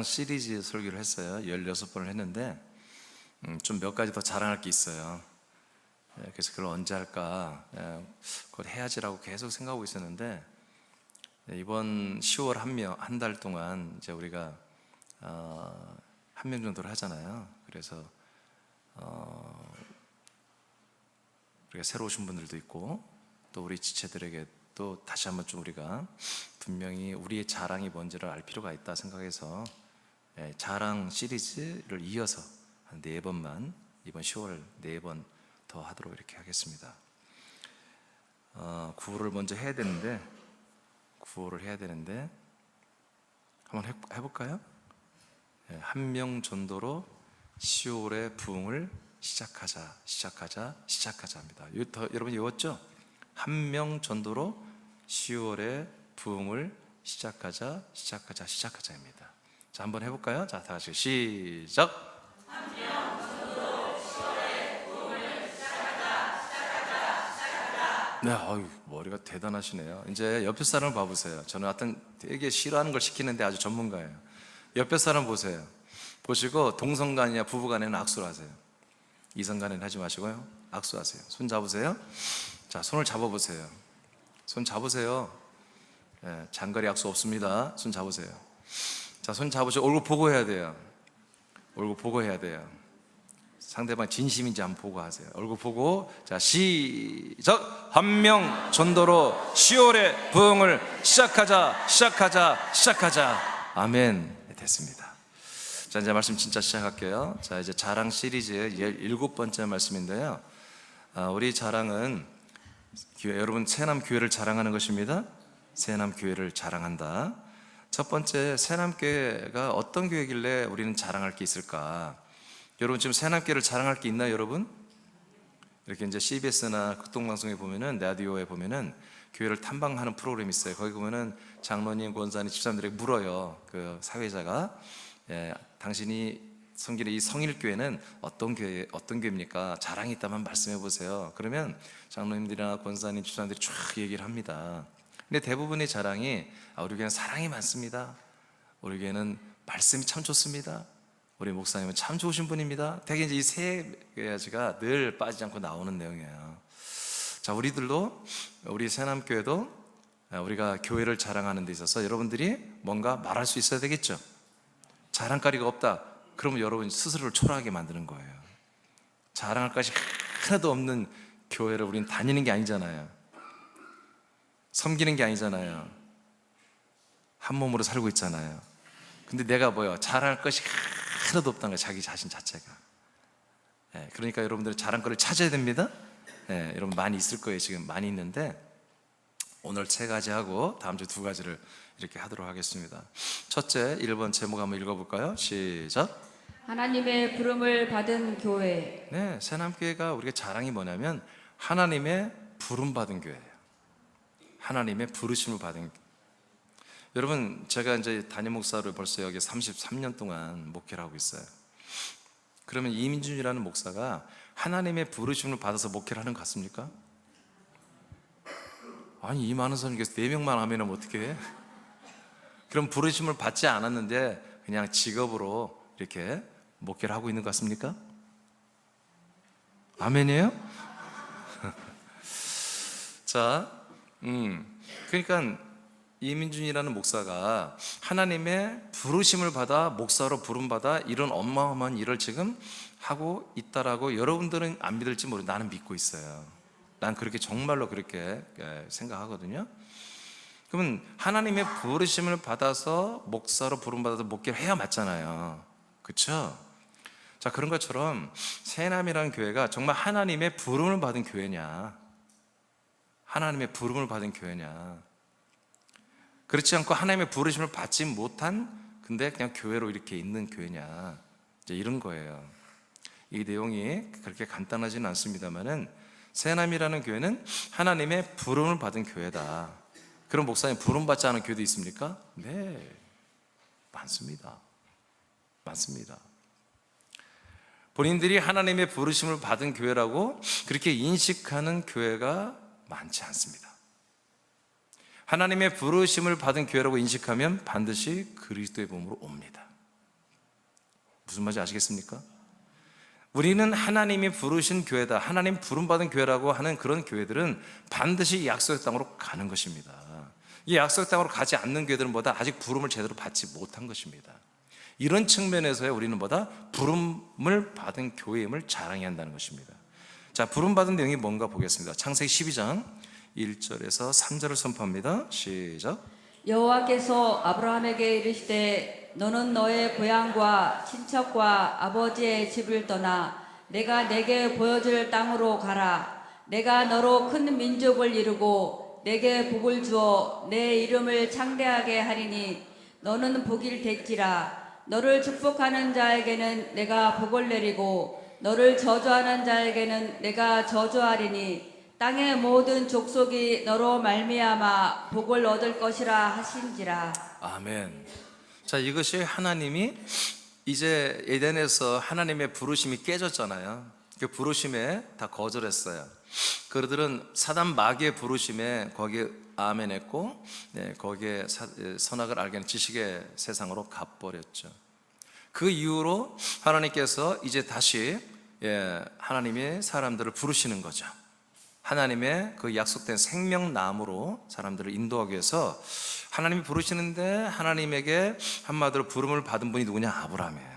시리즈 설교를 했어요. 16번을 했는데 좀 몇 가지 더 자랑할 게 있어요. 그래서 그걸 언제 할까, 그걸 해야지라고 계속 생각하고 있었는데, 이번 10월 한 달 동안 이제 우리가 한 명 정도를 하잖아요. 그래서 우리가 새로 오신 분들도 있고, 또 우리 지체들에게 또 다시 한번 좀 우리가 분명히 우리의 자랑이 뭔지를 알 필요가 있다 생각해서 자랑 시리즈를 이어서 한 4번만, 이번 10월 4번 더 하도록 이렇게 하겠습니다. 구호를 먼저 해야 되는데, 한번 해볼까요? 한 명 전도로 10월의 부흥을 시작하자 합니다. 여러분 외웠죠? 한 명 전도로 10월의 부흥을 시작하자입니다. 자, 한번 해볼까요? 자, 다 같이 시작! 한 명 전도로 10월의 부흥을 시작하자. 네, 머리가 대단하시네요. 이제 옆에 사람을 봐보세요. 저는 하여튼 되게 싫어하는 걸 시키는데 아주 전문가예요. 옆에 사람 보세요. 보시고 동성간이나 부부간에는 악수를 하세요. 이성간에는 하지 마시고요, 악수하세요. 손 잡으세요. 자, 손을 잡아보세요. 손 잡으세요. 장거리 악수 없습니다. 손 잡으세요. 자, 손 잡으시고 얼굴 보고 해야 돼요. 얼굴 보고 해야 돼요. 상대방 진심인지 한번 보고 하세요. 얼굴 보고. 자, 시작! 한 명 전도로 10월의 부흥을 시작하자. 아멘. 됐습니다. 자, 이제 말씀 진짜 시작할게요. 자, 이제 자랑 시리즈 17번째 말씀인데요. 우리 자랑은 여러분 새남교회를 자랑하는 것입니다. 새남교회를 자랑한다. 첫 번째, 새남교회가 어떤 교회길래 우리는 자랑할 게 있을까? 여러분 지금 새남교회를 자랑할 게 있나요, 여러분? 이렇게 이제 CBS나 극동방송에 보면은, 라디오에 보면은 교회를 탐방하는 프로그램이 있어요. 거기 보면은 장로님, 권사님, 집사님들에게 물어요. 그 사회자가, 당신이 섬기는 이 성일교회는 어떤 교회입니까? 자랑이 있다면 말씀해 보세요. 그러면 장로님들이나 권사님, 집사님들이 쫙 얘기를 합니다. 근데 대부분의 자랑이, 우리 교회는 사랑이 많습니다. 우리 교회는 말씀이 참 좋습니다. 우리 목사님은 참 좋으신 분입니다. 되게 이제 이 세 가지가 늘 빠지지 않고 나오는 내용이에요. 자, 우리 새남교회도 우리가 교회를 자랑하는 데 있어서 여러분들이 뭔가 말할 수 있어야 되겠죠. 자랑거리가 없다, 그러면 여러분 스스로를 초라하게 만드는 거예요. 자랑할 것이 하나도 없는 교회를 우리는 다니는 게 아니잖아요. 섬기는 게 아니잖아요. 한 몸으로 살고 있잖아요. 근데 내가 자랑할 것이 하나도 없다는 거예요. 자기 자신 자체가. 그러니까 여러분들은 자랑거리를 찾아야 됩니다. 여러분 많이 있을 거예요. 지금 많이 있는데, 오늘 3가지 하고 다음 주 2가지를 이렇게 하도록 하겠습니다. 첫째, 1번 제목 한번 읽어볼까요? 시작! 하나님의 부름을 받은 교회. 네, 새남교회가 우리가 자랑이 뭐냐면 하나님의 부름받은 교회예요. 하나님의 부르심을 받은 교회. 여러분, 제가 이제 담임 목사로 벌써 여기 33년 동안 목회를 하고 있어요. 그러면 이민준이라는 목사가 하나님의 부르심을 받아서 목회를 하는 것 같습니까? 아니, 이 많은 사람 중에서 4명만 아멘하면 어떻게 해? 그럼 부르심을 받지 않았는데 그냥 직업으로 이렇게 목회를 하고 있는 것 같습니까? 아멘이에요? 자, 그러니까 이민준이라는 목사가 하나님의 부르심을 받아 목사로 부름받아 이런 어마어마한 일을 지금 하고 있다라고 여러분들은 안 믿을지 모르겠는데 나는 믿고 있어요. 난 그렇게 정말로 그렇게 생각하거든요. 그러면 하나님의 부르심을 받아서 목사로 부름받아서 목회를 해야 맞잖아요. 그렇죠? 자, 그런 것처럼 새남이라는 교회가 정말 하나님의 부름을 받은 교회냐, 하나님의 부름을 받은 교회냐, 그렇지 않고 하나님의 부르심을 받지 못한 근데 그냥 교회로 이렇게 있는 교회냐, 이제 이런 거예요. 이 내용이 그렇게 간단하지는 않습니다만은 새남이라는 교회는 하나님의 부름을 받은 교회다. 그럼 목사님, 부름받지 않은 교회도 있습니까? 네, 많습니다. 본인들이 하나님의 부르심을 받은 교회라고 그렇게 인식하는 교회가 많지 않습니다. 하나님의 부르심을 받은 교회라고 인식하면 반드시 그리스도의 몸으로 옵니다. 무슨 말인지 아시겠습니까? 우리는 하나님이 부르신 교회다, 하나님 부름받은 교회라고 하는 그런 교회들은 반드시 이 약속의 땅으로 가는 것입니다. 이 약속의 땅으로 가지 않는 교회들은 뭐다? 아직 부름을 제대로 받지 못한 것입니다. 이런 측면에서 우리는 뭐다? 부름을 받은 교회임을 자랑해야 한다는 것입니다. 자, 부름받은 내용이 뭔가 보겠습니다. 창세기 12장 1절에서 3절을 선포합니다. 시작. 여호와께서 아브라함에게 이르시되 너는 너의 고향과 친척과 아버지의 집을 떠나 내가 내게 보여줄 땅으로 가라. 내가 너로 큰 민족을 이루고 내게 복을 주어 내 이름을 창대하게 하리니 너는 복이 될지라. 너를 축복하는 자에게는 내가 복을 내리고 너를 저주하는 자에게는 내가 저주하리니 땅의 모든 족속이 너로 말미암아 복을 얻을 것이라 하신지라. 아멘. 자, 이것이 하나님이 이제 에덴에서 하나님의 부르심이 깨졌잖아요. 그 부르심에 다 거절했어요. 그들은 사단 마귀의 부르심에 거기에 아멘했고, 거기에 선악을 알게 하는 지식의 세상으로 가버렸죠. 그 이후로 하나님께서 이제 다시 하나님이 사람들을 부르시는 거죠. 하나님의 그 약속된 생명나무로 사람들을 인도하기 위해서 하나님이 부르시는데, 하나님에게 한마디로 부름을 받은 분이 누구냐? 아브라함이에요.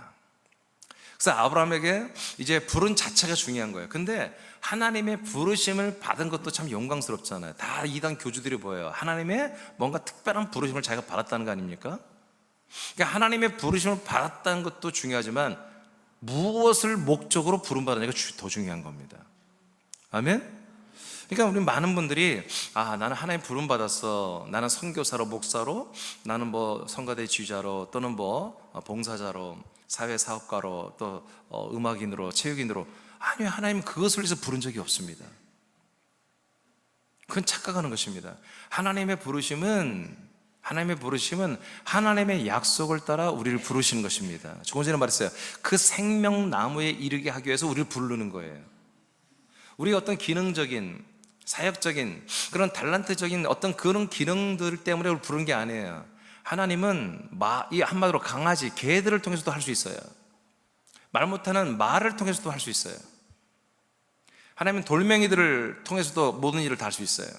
그래서 아브라함에게 이제 부른 자체가 중요한 거예요. 근데 하나님의 부르심을 받은 것도 참 영광스럽잖아요. 다 이단 교주들이 보여요. 하나님의 뭔가 특별한 부르심을 자기가 받았다는 거 아닙니까? 그러니까 하나님의 부르심을 받았다는 것도 중요하지만 무엇을 목적으로 부름받았냐가 더 중요한 겁니다. 아멘? 그러니까 우리 많은 분들이 나는 하나님 부름받았어, 나는 선교사로, 목사로, 나는 뭐 성가대 지휘자로, 또는 뭐 봉사자로, 사회사업가로, 또 음악인으로, 체육인으로. 아니요, 하나님은 그것을 위해서 부른 적이 없습니다. 그건 착각하는 것입니다. 하나님의 부르심은 하나님의 약속을 따라 우리를 부르시는 것입니다. 조금 전에 말했어요. 그 생명나무에 이르게 하기 위해서 우리를 부르는 거예요. 우리가 어떤 기능적인, 사역적인, 그런 달란트적인 어떤 그런 기능들 때문에 우리를 부른 게 아니에요. 하나님은 이 한마디로 강아지, 개들을 통해서도 할 수 있어요. 말 못하는 말을 통해서도 할 수 있어요. 하나님은 돌멩이들을 통해서도 모든 일을 다 할 수 있어요.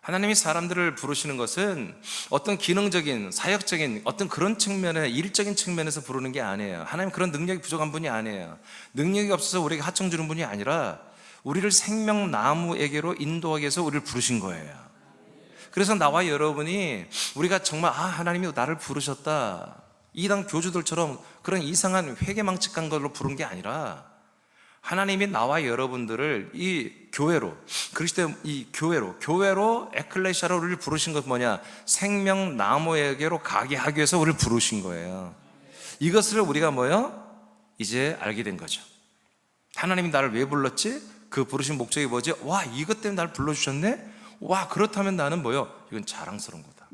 하나님이 사람들을 부르시는 것은 어떤 기능적인, 사역적인 어떤 그런 측면에, 일적인 측면에서 부르는 게 아니에요. 하나님 그런 능력이 부족한 분이 아니에요. 능력이 없어서 우리에게 하청 주는 분이 아니라 우리를 생명나무에게로 인도하기 위해서 우리를 부르신 거예요. 그래서 나와 여러분이 우리가 정말 하나님이 나를 부르셨다, 이단 교주들처럼 그런 이상한 회개망측한 걸로 부른 게 아니라 하나님이 나와 여러분들을 이 교회로, 그리스도의 이 교회로 에클레시아로 우리를 부르신 것 뭐냐? 생명나무에게로 가게 하기 위해서 우리를 부르신 거예요. 이것을 우리가 이제 알게 된 거죠. 하나님이 나를 왜 불렀지? 그 부르신 목적이 뭐지? 이것 때문에 나를 불러주셨네? 그렇다면 나는 이건 자랑스러운 거다.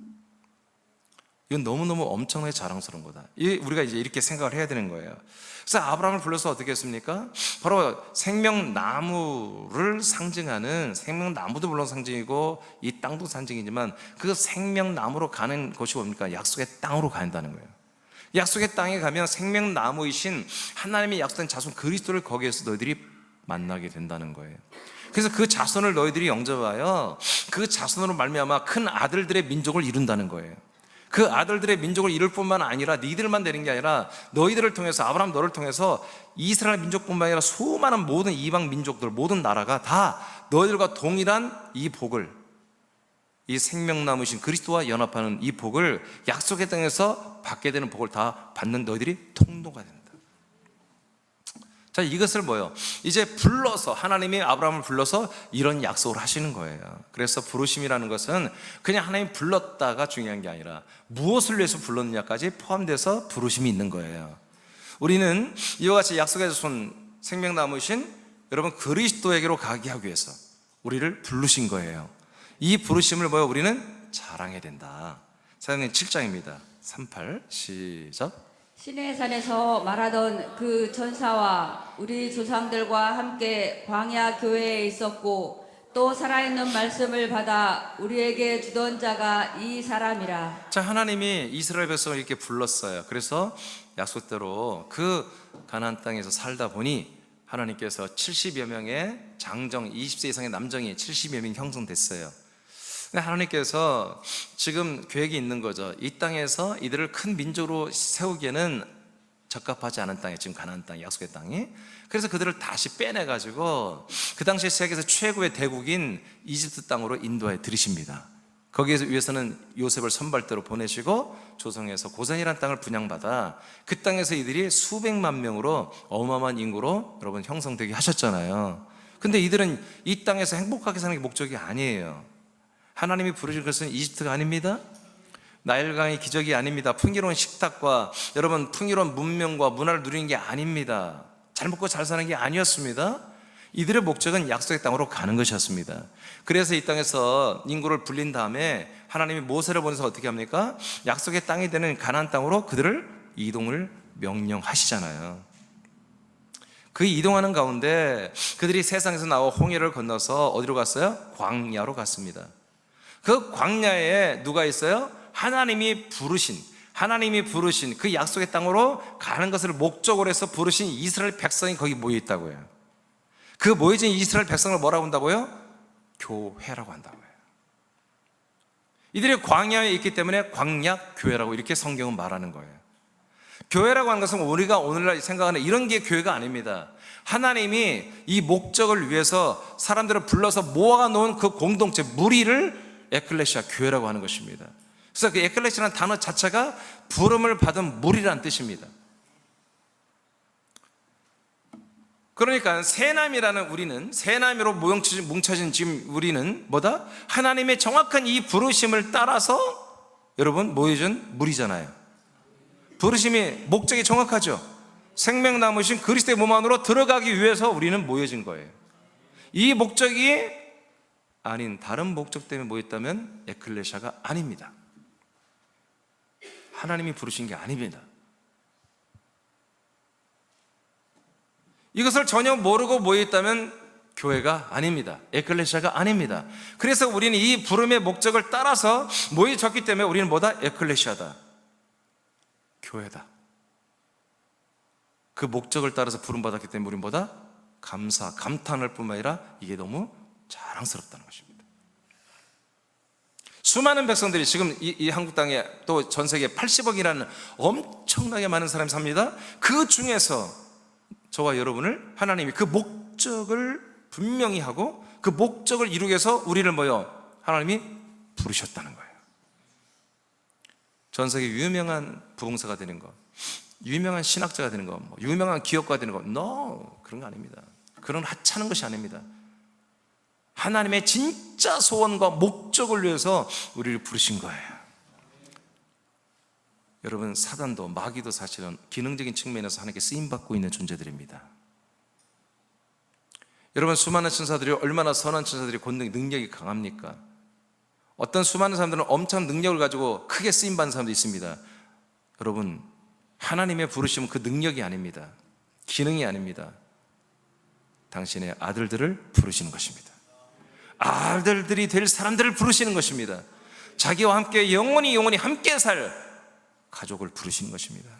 이건 너무너무 엄청나게 자랑스러운 거다. 우리가 이제 이렇게 생각을 해야 되는 거예요. 그래서 아브라함을 불러서 어떻게 했습니까? 바로 생명나무를 상징하는, 생명나무도 물론 상징이고 이 땅도 상징이지만 그 생명나무로 가는 것이 뭡니까? 약속의 땅으로 간다는 거예요. 약속의 땅에 가면 생명나무이신 하나님의 약속된 자손 그리스도를 거기에서 너희들이 만나게 된다는 거예요. 그래서 그 자손을 너희들이 영접하여 그 자손으로 말미암아 큰 아들들의 민족을 이룬다는 거예요. 그 아들들의 민족을 이룰 뿐만 아니라 니들만 되는 게 아니라 너희들을 통해서, 아브라함 너를 통해서 이스라엘 민족뿐만 아니라 수많은 모든 이방 민족들, 모든 나라가 다 너희들과 동일한 이 복을, 이 생명나무신 그리스도와 연합하는 이 복을, 약속의 땅에서 받게 되는 복을 다 받는 너희들이 통로가 된다. 자, 이것을 이제 불러서, 하나님이 아브라함을 불러서 이런 약속을 하시는 거예요. 그래서 부르심이라는 것은 그냥 하나님 불렀다가 중요한 게 아니라 무엇을 위해서 불렀느냐까지 포함돼서 부르심이 있는 거예요. 우리는 이와 같이 약속의 손, 생명나무이신 여러분 그리스도에게로 가게 하기 위해서 우리를 부르신 거예요. 이 부르심을 우리는 자랑해야 된다. 사도행전 7장입니다. 38 시작. 시내산에서 말하던 그 천사와 우리 조상들과 함께 광야 교회에 있었고 또 살아있는 말씀을 받아 우리에게 주던 자가 이 사람이라. 자, 하나님이 이스라엘 백성을 이렇게 불렀어요. 그래서 약속대로 그 가나안 땅에서 살다 보니 하나님께서 70여 명의 장정, 20세 이상의 남정이 70여 명 형성됐어요. 근데 하나님께서 지금 계획이 있는 거죠. 이 땅에서 이들을 큰 민족으로 세우기에는 적합하지 않은 땅에, 지금 가나안 땅, 약속의 땅이. 그래서 그들을 다시 빼내가지고 그 당시 세계에서 최고의 대국인 이집트 땅으로 인도해 들이십니다. 거기에서 위해서는 요셉을 선발대로 보내시고 조성해서 고센이라는 땅을 분양받아 그 땅에서 이들이 수백만 명으로 어마어마한 인구로 여러분 형성되게 하셨잖아요. 근데 이들은 이 땅에서 행복하게 사는 게 목적이 아니에요. 하나님이 부르신 것은 이집트가 아닙니다. 나일강의 기적이 아닙니다. 풍요로운 식탁과 여러분 풍요로운 문명과 문화를 누리는 게 아닙니다. 잘 먹고 잘 사는 게 아니었습니다. 이들의 목적은 약속의 땅으로 가는 것이었습니다. 그래서 이 땅에서 인구를 불린 다음에 하나님이 모세를 보내서 어떻게 합니까? 약속의 땅이 되는 가나안 땅으로 그들을 이동을 명령하시잖아요. 그 이동하는 가운데 그들이 세상에서 나와 홍해를 건너서 어디로 갔어요? 광야로 갔습니다. 그 광야에 누가 있어요? 하나님이 부르신 그 약속의 땅으로 가는 것을 목적으로 해서 부르신 이스라엘 백성이 거기 모여 있다고요. 그 모여진 이스라엘 백성을 뭐라고 한다고요? 교회라고 한다고요. 이들이 광야에 있기 때문에 광야교회라고 이렇게 성경은 말하는 거예요. 교회라고 하는 것은 우리가 오늘날 생각하는 이런 게 교회가 아닙니다. 하나님이 이 목적을 위해서 사람들을 불러서 모아놓은 그 공동체, 무리를 에클레시아, 교회라고 하는 것입니다. 그래서 그 에클레시아라는 단어 자체가 부름을 받은 무리라는 뜻입니다. 그러니까 새남이라는 우리는, 새남이로 뭉쳐진 지금 우리는 뭐다? 하나님의 정확한 이 부르심을 따라서 여러분 모여진 무리잖아요. 부르심이 목적이 정확하죠. 생명나무신 그리스도의 몸 안으로 들어가기 위해서 우리는 모여진 거예요. 이 목적이 아닌 다른 목적 때문에 모였다면 에클레시아가 아닙니다. 하나님이 부르신 게 아닙니다. 이것을 전혀 모르고 모여있다면 교회가 아닙니다. 에클레시아가 아닙니다. 그래서 우리는 이 부름의 목적을 따라서 모여졌기 때문에 우리는 뭐다? 에클레시아다, 교회다. 그 목적을 따라서 부름받았기 때문에 우리는 뭐다? 감탄할 뿐만 아니라 이게 너무 자랑스럽다는 것입니다. 수많은 백성들이 지금 이 한국 땅에 또 전 세계 80억이라는 엄청나게 많은 사람이 삽니다. 그 중에서 저와 여러분을 하나님이 그 목적을 분명히 하고 그 목적을 이루기 위해서 우리를 하나님이 부르셨다는 거예요. 전 세계 유명한 부흥사가 되는 거, 유명한 신학자가 되는 거, 유명한 기업가가 되는 거, no, 그런 거 아닙니다. 그런 하찮은 것이 아닙니다. 하나님의 진짜 소원과 목적을 위해서 우리를 부르신 거예요. 여러분, 사단도 마귀도 사실은 기능적인 측면에서 하나님께 쓰임받고 있는 존재들입니다. 여러분, 수많은 천사들이 얼마나 선한 천사들이 권능 능력이 강합니까? 어떤 수많은 사람들은 엄청난 능력을 가지고 크게 쓰임받는 사람도 있습니다. 여러분, 하나님의 부르심은 그 능력이 아닙니다. 기능이 아닙니다. 당신의 아들들을 부르시는 것입니다. 아들들이 될 사람들을 부르시는 것입니다. 자기와 함께 영원히 함께 살 가족을 부르시는 것입니다.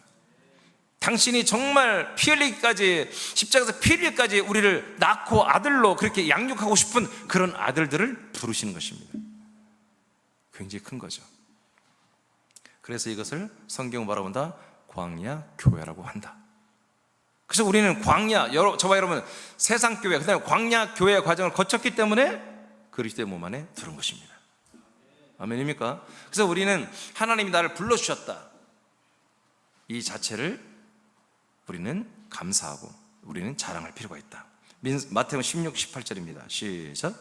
당신이 정말 피 흘리기까지, 십자가에서 피 흘리기까지 우리를 낳고 아들로 그렇게 양육하고 싶은 그런 아들들을 부르시는 것입니다. 굉장히 큰 거죠. 그래서 이것을 성경은 바라본다, 광야 교회라고 한다. 그래서 우리는 저와 여러분 세상 교회, 그다음에 광야 교회의 과정을 거쳤기 때문에 그리스도의 몸 안에 들은 것입니다. 아멘입니까? 그래서 우리는 하나님이 나를 불러주셨다, 이 자체를 우리는 감사하고 우리는 자랑할 필요가 있다. 마태복음 16, 18절입니다. 시작.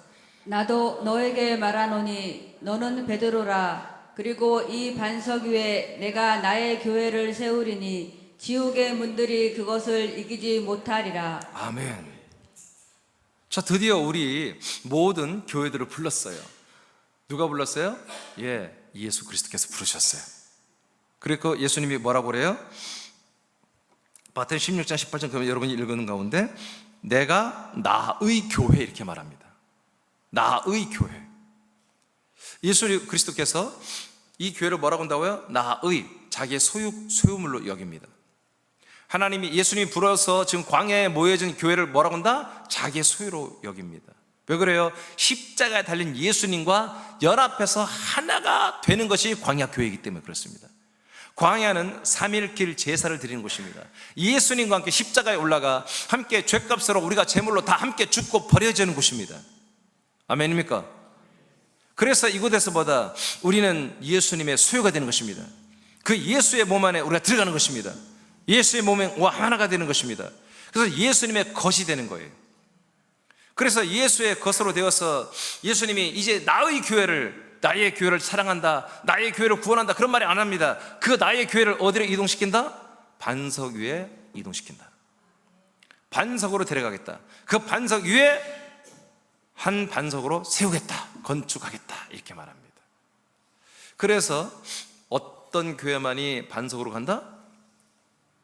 나도 너에게 말하노니 너는 베드로라. 그리고 이 반석 위에 내가 나의 교회를 세우리니 지옥의 문들이 그것을 이기지 못하리라. 아멘. 자, 드디어 우리 모든 교회들을 불렀어요. 누가 불렀어요? 예수 그리스도께서 부르셨어요. 그리고 예수님이 뭐라고 그래요? 마태복음 16장 18절 여러분이 읽는 가운데 내가 나의 교회 이렇게 말합니다. 나의 교회. 예수 그리스도께서 이 교회를 뭐라고 한다고요? 나의, 자기의 소유물로 여깁니다. 하나님이 예수님이 불어서 지금 광야에 모여진 교회를 뭐라고 한다? 자기의 소유로 여깁니다. 왜 그래요? 십자가에 달린 예수님과 연합해서 하나가 되는 것이 광야 교회이기 때문에 그렇습니다. 광야는 3일길 제사를 드리는 곳입니다. 예수님과 함께 십자가에 올라가 함께 죗값으로 우리가 제물로 다 함께 죽고 버려지는 곳입니다. 아멘입니까? 그래서 이곳에서 보다 우리는 예수님의 소유가 되는 것입니다. 그 예수의 몸 안에 우리가 들어가는 것입니다. 예수의 몸에 하나가 되는 것입니다. 그래서 예수님의 것이 되는 거예요. 그래서 예수의 것으로 되어서 예수님이 이제 나의 교회를 사랑한다, 나의 교회를 구원한다, 그런 말이 안 합니다. 그 나의 교회를 어디로 이동시킨다? 반석 위에 이동시킨다. 반석으로 데려가겠다. 그 반석 위에 한 반석으로 세우겠다, 건축하겠다, 이렇게 말합니다. 그래서 어떤 교회만이 반석으로 간다?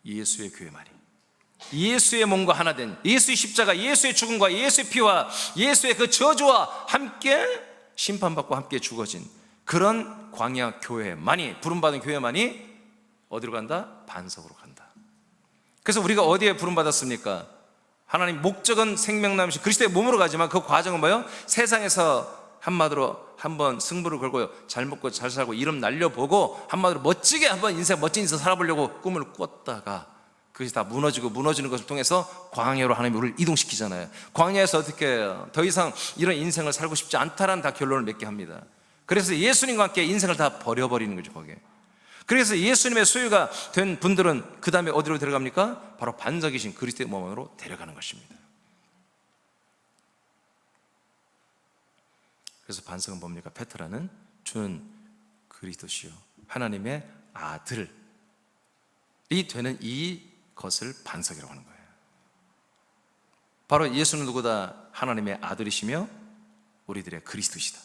예수의 교회만이, 예수의 몸과 하나 된 예수의 십자가, 예수의 죽음과 예수의 피와 예수의 그 저주와 함께 심판받고 함께 죽어진 그런 광야 교회만이, 부름받은 교회만이 어디로 간다? 반석으로 간다. 그래서 우리가 어디에 부름받았습니까? 하나님 목적은 생명나무신 그리스도의 몸으로 가지만 그 과정은 뭐예요? 세상에서 한마디로 한번 승부를 걸고요, 잘 먹고 잘 살고 이름 날려보고 한마디로 멋지게 한번 멋진 인생 살아보려고 꿈을 꿨다가 그것이 다 무너지는 것을 통해서 광야로 하나님이 우리를 이동시키잖아요. 광야에서 어떻게 해요? 더 이상 이런 인생을 살고 싶지 않다라는 다 결론을 맺게 합니다. 그래서 예수님과 함께 인생을 다 버려버리는 거죠, 거기에. 그래서 예수님의 소유가 된 분들은 그 다음에 어디로 데려갑니까? 바로 반석이신 그리스도의 몸으로 데려가는 것입니다. 그래서 반석은 뭡니까? 페트라는 주는 그리스도시요 하나님의 아들이 되는 이것을 반석이라고 하는 거예요. 바로 예수는 누구다? 하나님의 아들이시며 우리들의 그리스도시다.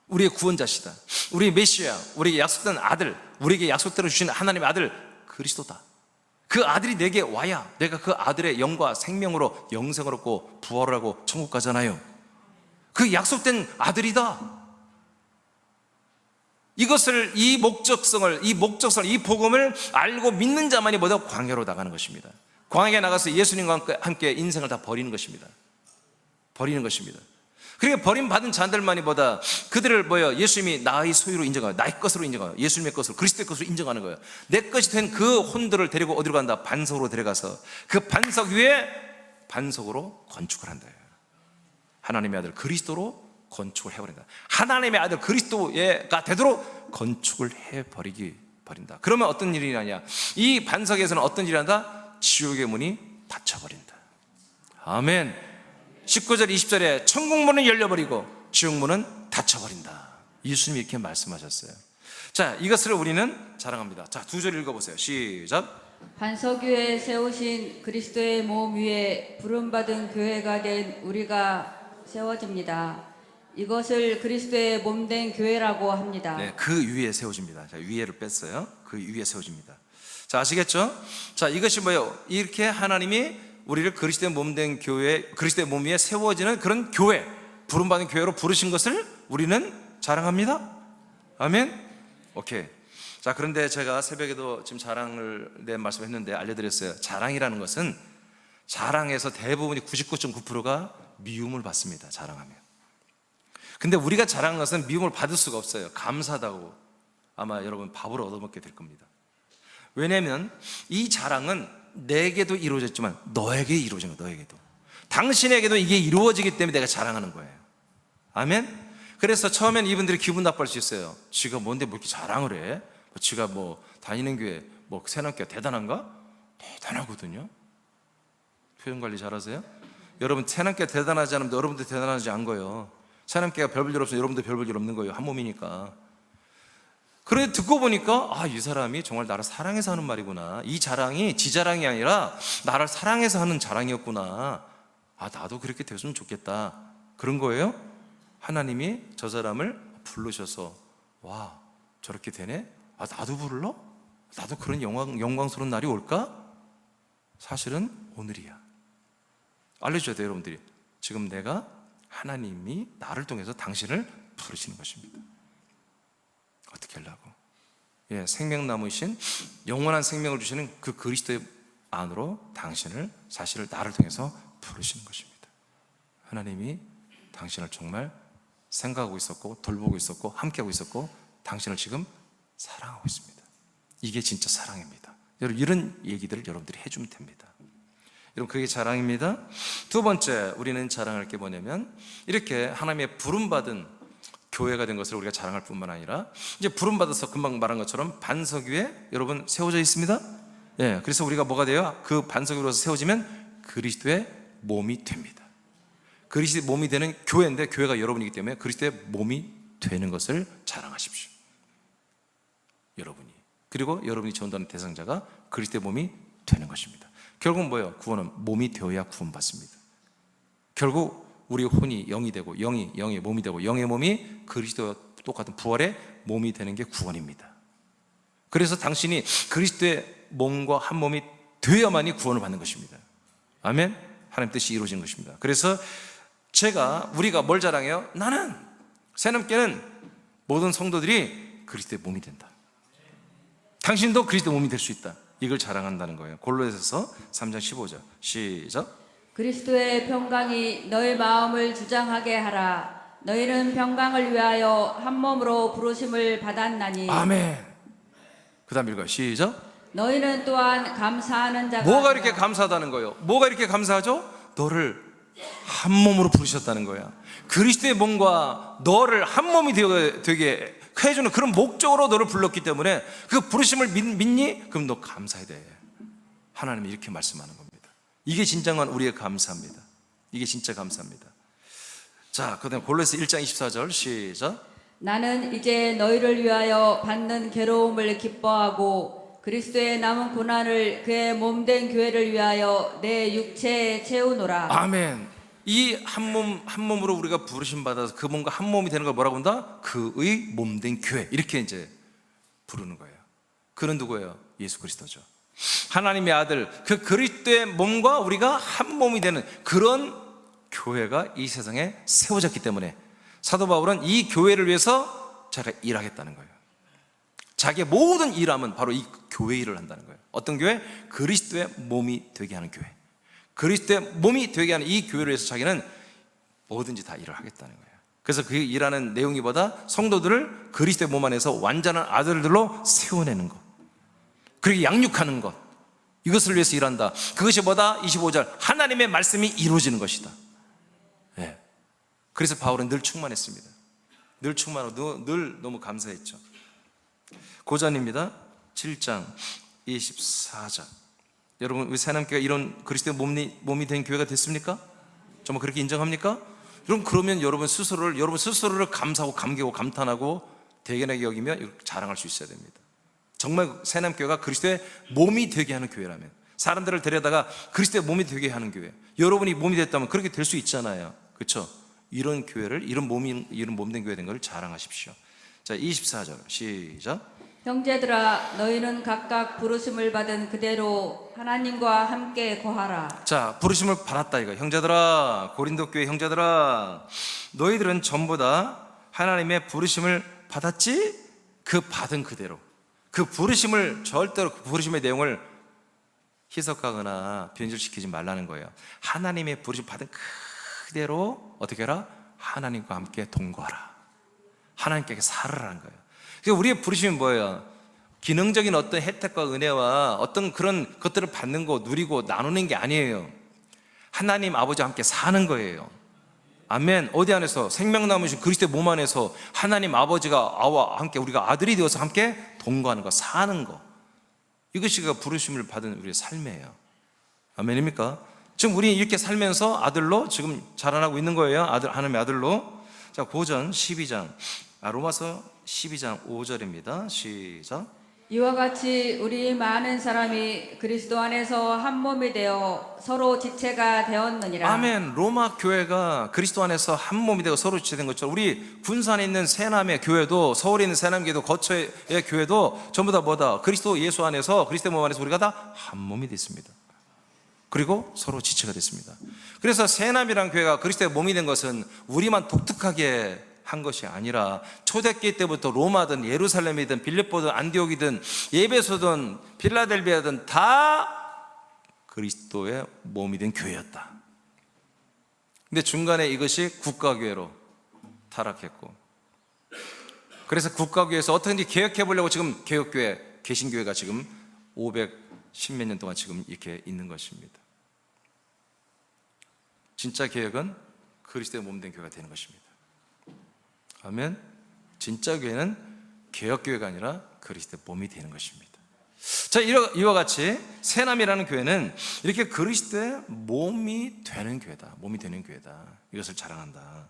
우리의 구원자시다. 우리의 메시아, 우리에게 약속된 아들, 우리에게 약속대로 주신 하나님의 아들 그리스도다. 그 아들이 내게 와야 내가 그 아들의 영과 생명으로 영생을 얻고 부활을 하고 천국 가잖아요. 그 약속된 아들이다. 이 목적성을, 이 복음을 알고 믿는 자만이 뭐다? 광야로 나가는 것입니다. 광야에 나가서 예수님과 함께 인생을 다 버리는 것입니다. 버리는 것입니다. 그러니까 버림받은 자들만이 뭐다? 그들을 예수님이 나의 소유로 인정하고 나의 것으로 인정하고 예수님의 것으로 그리스도의 것으로 인정하는 거예요. 내 것이 된 그 혼들을 데리고 어디로 간다? 반석으로 데려가서 그 반석 위에 반석으로 건축을 한다. 하나님의 아들 그리스도로 건축을 해버린다. 하나님의 아들 그리스도가 되도록 건축을 버린다. 그러면 어떤 일이 일어나냐? 이 반석에서는 어떤 일이 일어난다? 지옥의 문이 닫혀버린다. 아멘. 19절 20절에 천국문은 열려버리고 지옥문은 닫혀버린다. 예수님이 이렇게 말씀하셨어요. 자, 이것을 우리는 자랑합니다. 자, 2절 읽어보세요. 시작. 반석 위에 세우신 그리스도의 몸 위에 부름받은 교회가 된 우리가 세워집니다. 이것을 그리스도의 몸된 교회라고 합니다. 네, 그 위에 세워집니다. 자, 위에를 뺐어요. 그 위에 세워집니다. 자, 아시겠죠? 자, 이것이 뭐예요? 이렇게 하나님이 우리를 그리스도의 몸된 교회, 그리스도의 몸 위에 세워지는 그런 교회, 부름받은 교회로 부르신 것을 우리는 자랑합니다. 아멘? 오케이. 자, 그런데 제가 새벽에도 지금 자랑을 내 말씀했는데 알려드렸어요. 자랑이라는 것은 자랑에서 대부분이 99.9%가 미움을 받습니다. 자랑하면. 근데 우리가 자랑한 것은 미움을 받을 수가 없어요. 감사하다고 아마 여러분 밥을 얻어먹게 될 겁니다. 왜냐하면 이 자랑은 내게도 이루어졌지만 너에게 이루어진 거예요. 너에게도. 당신에게도 이게 이루어지기 때문에 내가 자랑하는 거예요. 아멘? 그래서 처음엔 이분들이 기분 나빠할 수 있어요. 지가 뭔데 뭐 이렇게 자랑을 해? 지가 뭐 다니는 교회 새남교회 대단한가? 대단하거든요. 표현 관리 잘하세요? 여러분 새남교회 대단하지 않으면 여러분도 대단하지 않은 거예요. 새남교회가 별 볼 일 없으면 여러분도 별 볼 일 없는 거예요. 한 몸이니까. 그런데 듣고 보니까 이 사람이 정말 나를 사랑해서 하는 말이구나. 이 자랑이 지 자랑이 아니라 나를 사랑해서 하는 자랑이었구나. 나도 그렇게 됐으면 좋겠다. 그런 거예요. 하나님이 저 사람을 부르셔서 와 저렇게 되네? 나도 부를러? 나도 그런 영광스러운 날이 올까? 사실은 오늘이야. 알려줘야 돼요. 여러분들이 지금 내가 하나님이 나를 통해서 당신을 부르시는 것입니다. 어떻게 하려고? 생명나무이신 영원한 생명을 주시는 그 그리스도의 안으로 당신을, 사실을 나를 통해서 부르시는 것입니다. 하나님이 당신을 정말 생각하고 있었고, 돌보고 있었고, 함께하고 있었고, 당신을 지금 사랑하고 있습니다. 이게 진짜 사랑입니다. 여러분, 이런 얘기들을 여러분들이 해주면 됩니다. 여러분, 그게 자랑입니다. 두 번째, 우리는 자랑할 게 뭐냐면, 이렇게 하나님의 부름받은 교회가 된 것을 우리가 자랑할 뿐만 아니라, 이제 부름받아서 금방 말한 것처럼 반석 위에 여러분 세워져 있습니다. 그래서 우리가 뭐가 돼요? 그 반석 위로서 세워지면 그리스도의 몸이 됩니다. 그리스도의 몸이 되는 교회인데, 교회가 여러분이기 때문에 그리스도의 몸이 되는 것을 자랑하십시오. 여러분이. 그리고 여러분이 전도하는 대상자가 그리스도의 몸이 되는 것입니다. 결국 뭐예요? 구원은 몸이 되어야 구원받습니다. 결국 우리 혼이 영이 되고, 영이 몸이 되고, 영의 몸이 그리스도와 똑같은 부활의 몸이 되는 게 구원입니다. 그래서 당신이 그리스도의 몸과 한 몸이 되어야만이 구원을 받는 것입니다. 아멘. 하나님 뜻이 이루어진 것입니다. 그래서 우리가 뭘 자랑해요? 나는, 새넘게는 모든 성도들이 그리스도의 몸이 된다. 당신도 그리스도의 몸이 될 수 있다. 이걸 자랑한다는 거예요. 골로새서 3장 15절 시작. 그리스도의 평강이 너희 마음을 주장하게 하라. 너희는 평강을 위하여 한 몸으로 부르심을 받았나니. 아멘. 그 다음 읽어요. 시작. 너희는 또한 감사하는 자가. 뭐가 이렇게 감사하다는 거예요? 뭐가 이렇게 감사하죠? 너를 한 몸으로 부르셨다는 거야. 그리스도의 몸과 너를 한 몸이 되게 해주는 그런 목적으로 너를 불렀기 때문에 그 부르심을 믿니? 그럼 너 감사해야 돼. 하나님이 이렇게 말씀하는 겁니다. 이게 진정한 우리의 감사입니다. 이게 진짜 감사입니다. 자, 그 다음에 골로새 1장 24절 시작. 나는 이제 너희를 위하여 받는 괴로움을 기뻐하고 그리스도의 남은 고난을 그의 몸된 교회를 위하여 내 육체에 채우노라. 아멘. 이 한 몸으로 우리가 부르심 받아서 그 몸과 한 몸이 되는 걸 뭐라고 한다? 그의 몸된 교회. 이렇게 이제 부르는 거예요. 그는 누구예요? 예수 그리스도죠. 하나님의 아들, 그 그리스도의 몸과 우리가 한 몸이 되는 그런 교회가 이 세상에 세워졌기 때문에 사도 바울은 이 교회를 위해서 자기가 일하겠다는 거예요. 자기의 모든 일함은 바로 이 교회 일을 한다는 거예요. 어떤 교회? 그리스도의 몸이 되게 하는 교회. 그리스도의 몸이 되게 하는 이 교회를 위해서 자기는 뭐든지 다 일을 하겠다는 거예요. 그래서 그 일하는 내용이 뭐다? 성도들을 그리스도의 몸 안에서 완전한 아들들로 세워내는 것, 그리고 양육하는 것, 이것을 위해서 일한다. 그것이 뭐다? 25절 하나님의 말씀이 이루어지는 것이다. 그래서 바울은 늘 충만했습니다. 늘 충만하고 늘 너무 감사했죠. 고전입니다. 7장 24절. 여러분, 우리 새남교회가 이런 그리스도의 몸이 된 교회가 됐습니까? 정말 그렇게 인정합니까? 그러면 여러분 스스로를 감사하고 감개하고 감탄하고 대견하게 여기며 자랑할 수 있어야 됩니다. 정말 새남교회가 그리스도의 몸이 되게 하는 교회라면, 사람들을 데려다가 그리스도의 몸이 되게 하는 교회, 여러분이 몸이 됐다면 그렇게 될 수 있잖아요. 그렇죠? 이런 교회를, 이런 몸된 교회 된 걸 자랑하십시오. 자, 24절 시작. 형제들아, 너희는 각각 부르심을 받은 그대로 하나님과 함께 거하라. 자, 부르심을 받았다 이거. 형제들아, 고린도 교회 형제들아, 너희들은 전부 다 하나님의 부르심을 받았지? 그 받은 그대로, 그 부르심을 절대로, 그 부르심의 내용을 희석하거나 변질시키지 말라는 거예요. 하나님의 부르심 받은 그대로 어떻게 해라? 하나님과 함께 동거하라. 하나님께 살으라는 거예요. 그러니까 우리의 부르심은 뭐예요? 기능적인 어떤 혜택과 은혜와 어떤 그런 것들을 받는 거, 누리고 나누는 게 아니에요. 하나님 아버지와 함께 사는 거예요. 아멘. 어디 안에서? 생명나무신 그리스도의 몸 안에서 하나님 아버지가 아와 함께, 우리가 아들이 되어서 함께 동거하는 거, 사는 거, 이것이 부르심을 받은 우리의 삶이에요. 아멘입니까? 지금 우리 이렇게 살면서 아들로 지금 자라나고 있는 거예요. 하나님의 아들로. 자, 고전 12장, 로마서 12장 5절입니다. 시작. 이와 같이 우리 많은 사람이 그리스도 안에서 한 몸이 되어 서로 지체가 되었느니라. 아멘. 로마 교회가 그리스도 안에서 한 몸이 되고 서로 지체된 것처럼 우리 군산에 있는 새남의 교회도, 서울에 있는 새남교회도, 거처의 교회도 전부 다 뭐다? 그리스도 예수 안에서, 그리스도 몸 안에서 우리가 다 한 몸이 됐습니다. 그리고 서로 지체가 됐습니다. 그래서 새남이라는 교회가 그리스도의 몸이 된 것은 우리만 독특하게 한 것이 아니라 초대기 때부터 로마든 예루살렘이든 빌립보든 안디옥이든 예배소든 필라델비아든 다 그리스도의 몸이 된 교회였다. 근데 중간에 이것이 국가교회로 타락했고, 그래서 국가교회에서 어떻게든지 개혁해 보려고 지금 개혁교회, 개신교회가 지금 510몇 년 동안 지금 이렇게 있는 것입니다. 진짜 개혁은 그리스도의 몸 된 교회가 되는 것입니다. 아멘. 진짜 교회는 개혁교회가 아니라 그리스도의 몸이 되는 것입니다. 자, 이와 같이 새남이라는 교회는 이렇게 그리스도의 몸이 되는 교회다. 몸이 되는 교회다. 이것을 자랑한다.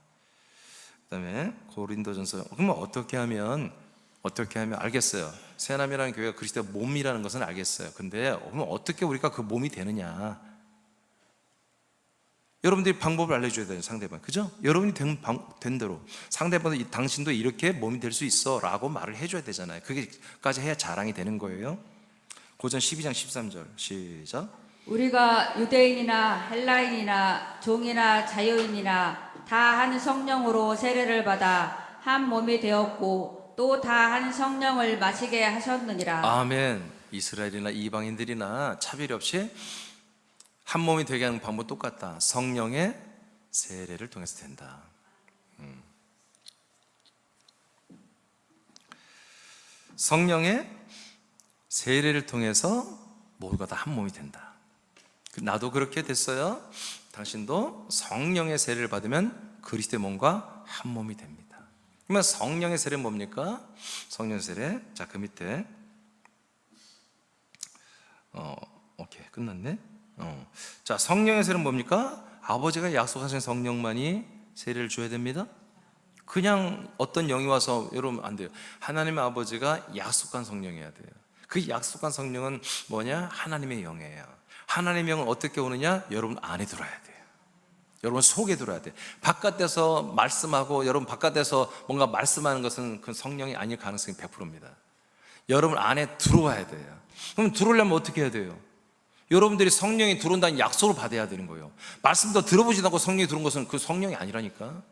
그 다음에 고린도전서, 그러면 어떻게 하면 알겠어요. 새남이라는 교회가 그리스도의 몸이라는 것은 알겠어요. 근데 그러면 어떻게 우리가 그 몸이 되느냐? 여러분들이 방법을 알려줘야 돼요. 상대방, 그죠? 여러분이 된 대로 상대방도 당신도 이렇게 몸이 될 수 있어 라고 말을 해줘야 되잖아요. 그게까지 해야 자랑이 되는 거예요. 고전 12장 13절 시작. 우리가 유대인이나 헬라인이나 종이나 자유인이나 다 한 성령으로 세례를 받아 한 몸이 되었고 또 다 한 성령을 마시게 하셨느니라. 아멘. 이스라엘이나 이방인들이나 차별 없이 한 몸이 되게 하는 방법 똑같다. 성령의 세례를 통해서 된다. 성령의 세례를 통해서 모두가 다 한 몸이 된다. 나도 그렇게 됐어요. 당신도 성령의 세례를 받으면 그리스도의 몸과 한 몸이 됩니다. 그러면 성령의 세례는 뭡니까? 성령 세례. 자, 그 밑에 오케이, 끝났네. 자, 성령의 세례는 뭡니까? 아버지가 약속하신 성령만이 세례를 줘야 됩니다. 그냥 어떤 영이 와서, 여러분 안 돼요. 하나님의 아버지가 약속한 성령이어야 돼요. 그 약속한 성령은 뭐냐? 하나님의 영이에요. 하나님의 영은 어떻게 오느냐? 여러분 안에 들어야 돼요. 여러분 속에 들어야 돼요. 바깥에서 말씀하고 여러분 바깥에서 뭔가 말씀하는 것은 그 성령이 아닐 가능성이 100%입니다. 여러분 안에 들어와야 돼요. 그럼 들어오려면 어떻게 해야 돼요? 여러분들이 성령이 들어온다는 약속을 받아야 되는 거예요. 말씀도 들어보지도 않고 성령이 들어온 것은 그 성령이 아니라니까.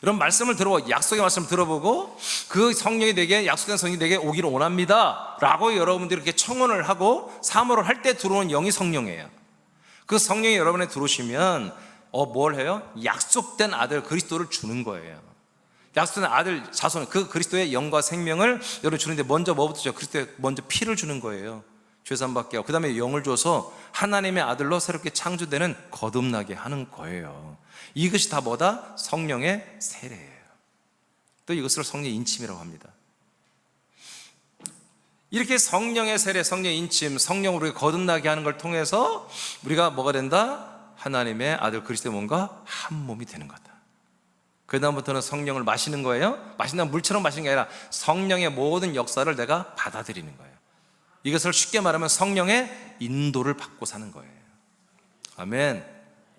여러분 말씀을 들어보고, 약속의 말씀을 들어보고 그 성령이 내게, 약속된 성령이 내게 오기를 원합니다 라고 여러분들이 이렇게 청원을 하고 사모를 할 때 들어오는 영이 성령이에요. 그 성령이 여러분에 들어오시면 뭘 해요? 약속된 아들 그리스도를 주는 거예요. 약속된 아들 자손, 그 그리스도의 영과 생명을 여러분 주는데 먼저 뭐부터 줘? 그리스도의 먼저 피를 주는 거예요. 죄산 받게 하고, 그 다음에 영을 줘서 하나님의 아들로 새롭게 창조되는 거듭나게 하는 거예요. 이것이 다 뭐다? 성령의 세례예요. 또 이것을 성령의 인침이라고 합니다. 이렇게 성령의 세례, 성령의 인침, 성령으로 우리가 거듭나게 하는 걸 통해서 우리가 뭐가 된다? 하나님의 아들 그리스도의 몸과 한 몸이 되는 거다. 그 다음부터는 성령을 마시는 거예요. 마신다면 물처럼 마시는 게 아니라 성령의 모든 역사를 내가 받아들이는 거예요. 이것을 쉽게 말하면 성령의 인도를 받고 사는 거예요. 아멘.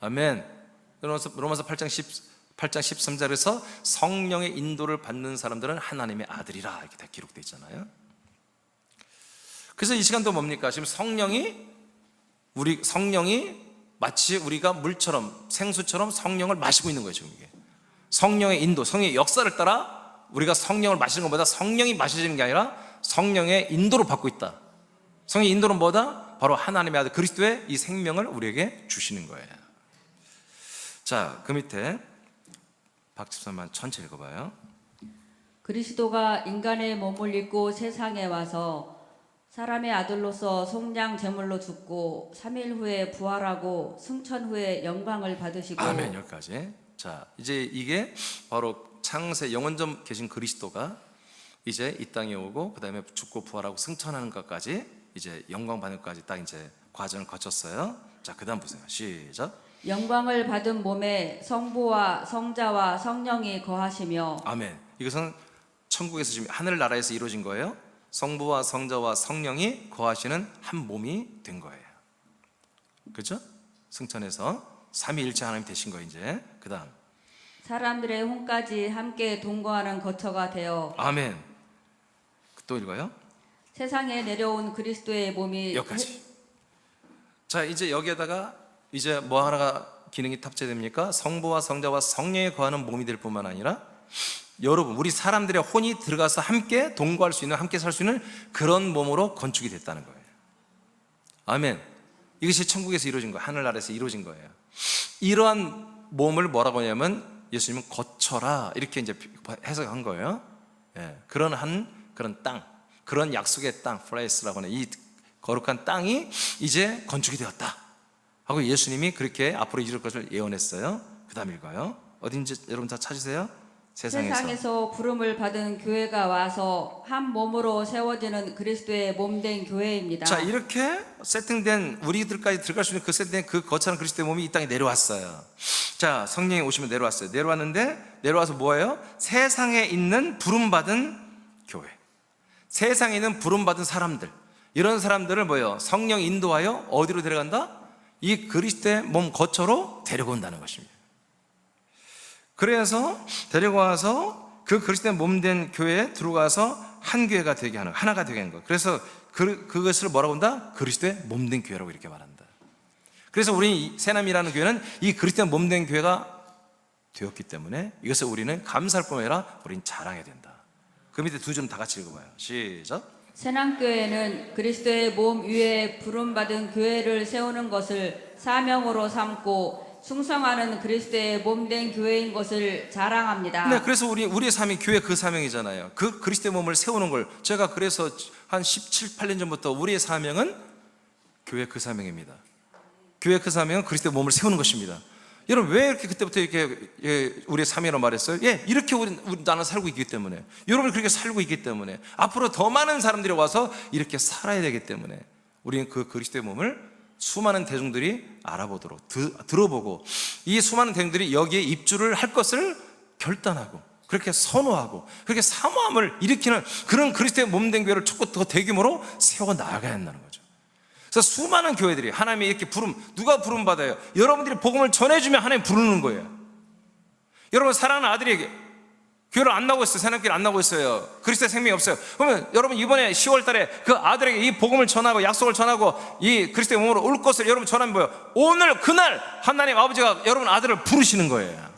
아멘. 로마서 8장 13절에서 성령의 인도를 받는 사람들은 하나님의 아들이라 이렇게 다 기록되어 있잖아요. 그래서 이 시간도 뭡니까? 지금 성령이 마치 우리가 물처럼, 생수처럼 성령을 마시고 있는 거예요. 지금 이게 성령의 인도, 성령의 역사를 따라 우리가 성령을 마시는 것보다 성령이 마시는 게 아니라 성령의 인도를 받고 있다. 성령의 인도는 뭐다? 바로 하나님의 아들 그리스도의 이 생명을 우리에게 주시는 거예요. 자, 그 밑에 박집사만 천천히 읽어봐요. 그리스도가 인간의 몸을 입고 세상에 와서 사람의 아들로서 속량 제물로 죽고 3일 후에 부활하고 승천 후에 영광을 받으시고. 아멘. 여기까지. 자, 이제 이게 바로 창세 영원점 계신 그리스도가 이제 이 땅에 오고 그 다음에 죽고 부활하고 승천하는 것까지 이제 영광 받는 것까지 딱 이제 과정을 거쳤어요. 자, 그 다음 보세요. 시작. 영광을 받은 몸에 성부와 성자와 성령이 거하시며. 아멘. 이것은 천국에서 지금 하늘나라에서 이루어진 거예요. 성부와 성자와 성령이 거하시는 한 몸이 된 거예요. 그렇죠? 승천해서 삼위일체 하나님 되신 거예요. 이제 그 다음 사람들의 혼까지 함께 동거하는 거처가 되어. 아멘. 또 읽어요. 세상에 내려온 그리스도의 몸이. 여기까지. 자, 이제 여기에다가 이제 뭐 하나가 기능이 탑재됩니까? 성부와 성자와 성령이 거하는 몸이 될 뿐만 아니라 여러분, 우리 사람들의 혼이 들어가서 함께 동거할 수 있는, 함께 살 수 있는 그런 몸으로 건축이 됐다는 거예요. 아멘. 이것이 천국에서 이루어진 거예요. 하늘나라에서 이루어진 거예요. 이러한 몸을 뭐라고 하냐면 예수님은 거처라 이렇게 이제 해석한 거예요. 예, 그런 땅, 그런 약속의 땅, 플레이스라고 하는 이 거룩한 땅이 이제 건축이 되었다 하고 예수님이 그렇게 앞으로 이룰 것을 예언했어요. 그 다음 읽어요. 어딘지 여러분 다 찾으세요. 세상에서 부름을 받은 교회가 와서 한 몸으로 세워지는 그리스도의 몸된 교회입니다. 자, 이렇게 세팅된 우리들까지 들어갈 수 있는 그 세팅된 그 거창한 그리스도의 몸이 이 땅에 내려왔어요. 자, 성령이 오시면 내려왔어요. 내려왔는데 내려와서 뭐예요? 세상에 있는 부름받은 교회, 세상에 있는 부름받은 사람들, 이런 사람들을 뭐예요? 성령 인도하여 어디로 데려간다? 이 그리스도의 몸 거처로 데려온다는 것입니다. 그래서 데려와서 그 그리스도의 몸된 교회에 들어가서 한 교회가 되게 하는, 하나가 되게 하는 거. 그래서 그것을 뭐라고 한다? 그리스도의 몸된 교회라고 이렇게 말한다. 그래서 우리 새남이라는 교회는 이 그리스도의 몸된 교회가 되었기 때문에 이것을 우리는 감사할 뿐만 아니라 우리는 자랑해야 된다. 그 밑에 두 점 다 같이 읽어봐요. 시작. 새남교회는 그리스도의 몸 위에 부름받은 교회를 세우는 것을 사명으로 삼고 충성하는 그리스도의 몸된 교회인 것을 자랑합니다. 네, 그래서 우리의 사명이 교회 그 사명이잖아요. 그 그리스도의 몸을 세우는 걸 제가 그래서 한 17, 18년 전부터 우리의 사명은 교회 그 사명입니다. 교회 그 사명은 그리스도의 몸을 세우는 것입니다. 여러분, 왜 이렇게 그때부터 이렇게 우리의 사명이라고 말했어요? 예, 이렇게 나는 살고 있기 때문에, 여러분이 그렇게 살고 있기 때문에, 앞으로 더 많은 사람들이 와서 이렇게 살아야 되기 때문에 우리는 그 그리스도의 몸을 수많은 대중들이 알아보도록 들어보고 이 수많은 대중들이 여기에 입주를 할 것을 결단하고 그렇게 선호하고 그렇게 사모함을 일으키는 그런 그리스도의 몸된 교회를 조금 더 대규모로 세워 나가야 한다는 거죠. 그래서 수많은 교회들이 하나님이 이렇게 누가 부름 받아요? 여러분들이 복음을 전해주면 하나님 부르는 거예요. 여러분, 사랑하는 아들에게 교회를 안 나오고 있어요. 새남교회를 안 나오고 있어요. 그리스도의 생명이 없어요. 그러면 여러분, 이번에 10월 달에 그 아들에게 이 복음을 전하고 약속을 전하고 이 그리스도의 몸으로 올 것을 여러분 전하면 뭐예요? 오늘 그날 하나님 아버지가 여러분 아들을 부르시는 거예요.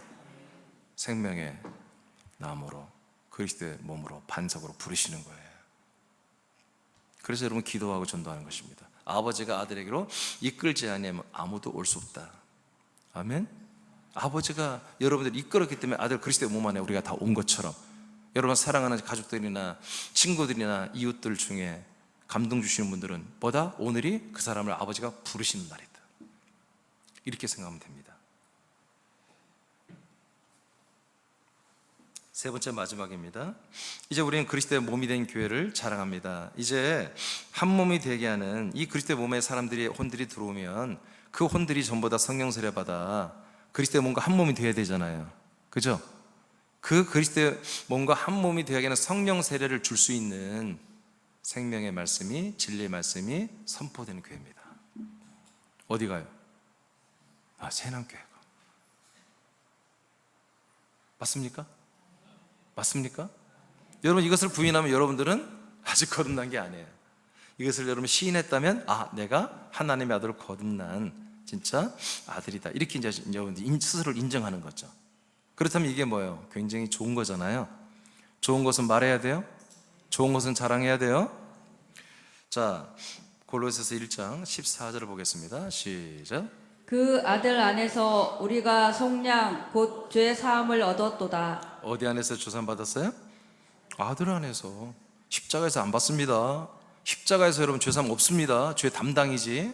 생명의 나무로 그리스도의 몸으로 반석으로 부르시는 거예요. 그래서 여러분 기도하고 전도하는 것입니다. 아버지가 아들에게로 이끌지 않으면 아무도 올 수 없다. 아멘. 아버지가 여러분들 이끌었기 때문에 아들 그리스도의 몸 안에 우리가 다 온 것처럼 여러분 사랑하는 가족들이나 친구들이나 이웃들 중에 감동 주시는 분들은 뭐다? 오늘이 그 사람을 아버지가 부르시는 날이다. 이렇게 생각하면 됩니다. 세 번째 마지막입니다. 이제 우리는 그리스도의 몸이 된 교회를 자랑합니다. 이제 한 몸이 되게 하는 이 그리스도의 몸에 사람들이 혼들이 들어오면 그 혼들이 전부 다 성령 세례 받아 그리스도의 몸과 한 몸이 되어야 되잖아요. 그죠? 그 그리스도의 몸과 한 몸이 되게 하는 성령 세례를 줄 수 있는 생명의 말씀이, 진리의 말씀이 선포되는 교회입니다. 어디 가요? 새남교회가. 맞습니까? 맞습니까? 여러분, 이것을 부인하면 여러분들은 아직 거듭난 게 아니에요. 이것을 여러분 시인했다면 내가 하나님의 아들을 거듭난 진짜 아들이다. 이렇게 이제 스스로를 인정하는 거죠. 그렇다면 이게 뭐예요? 굉장히 좋은 거잖아요. 좋은 것은 말해야 돼요. 좋은 것은 자랑해야 돼요. 자, 골로새서 1장 14절을 보겠습니다. 시작. 그 아들 안에서 우리가 속량 곧 죄 사함을 얻었도다. 어디 안에서 주산 받았어요? 아들 안에서. 십자가에서 안 받습니다. 십자가에서 여러분 죄 사함 없습니다. 죄 담당이지.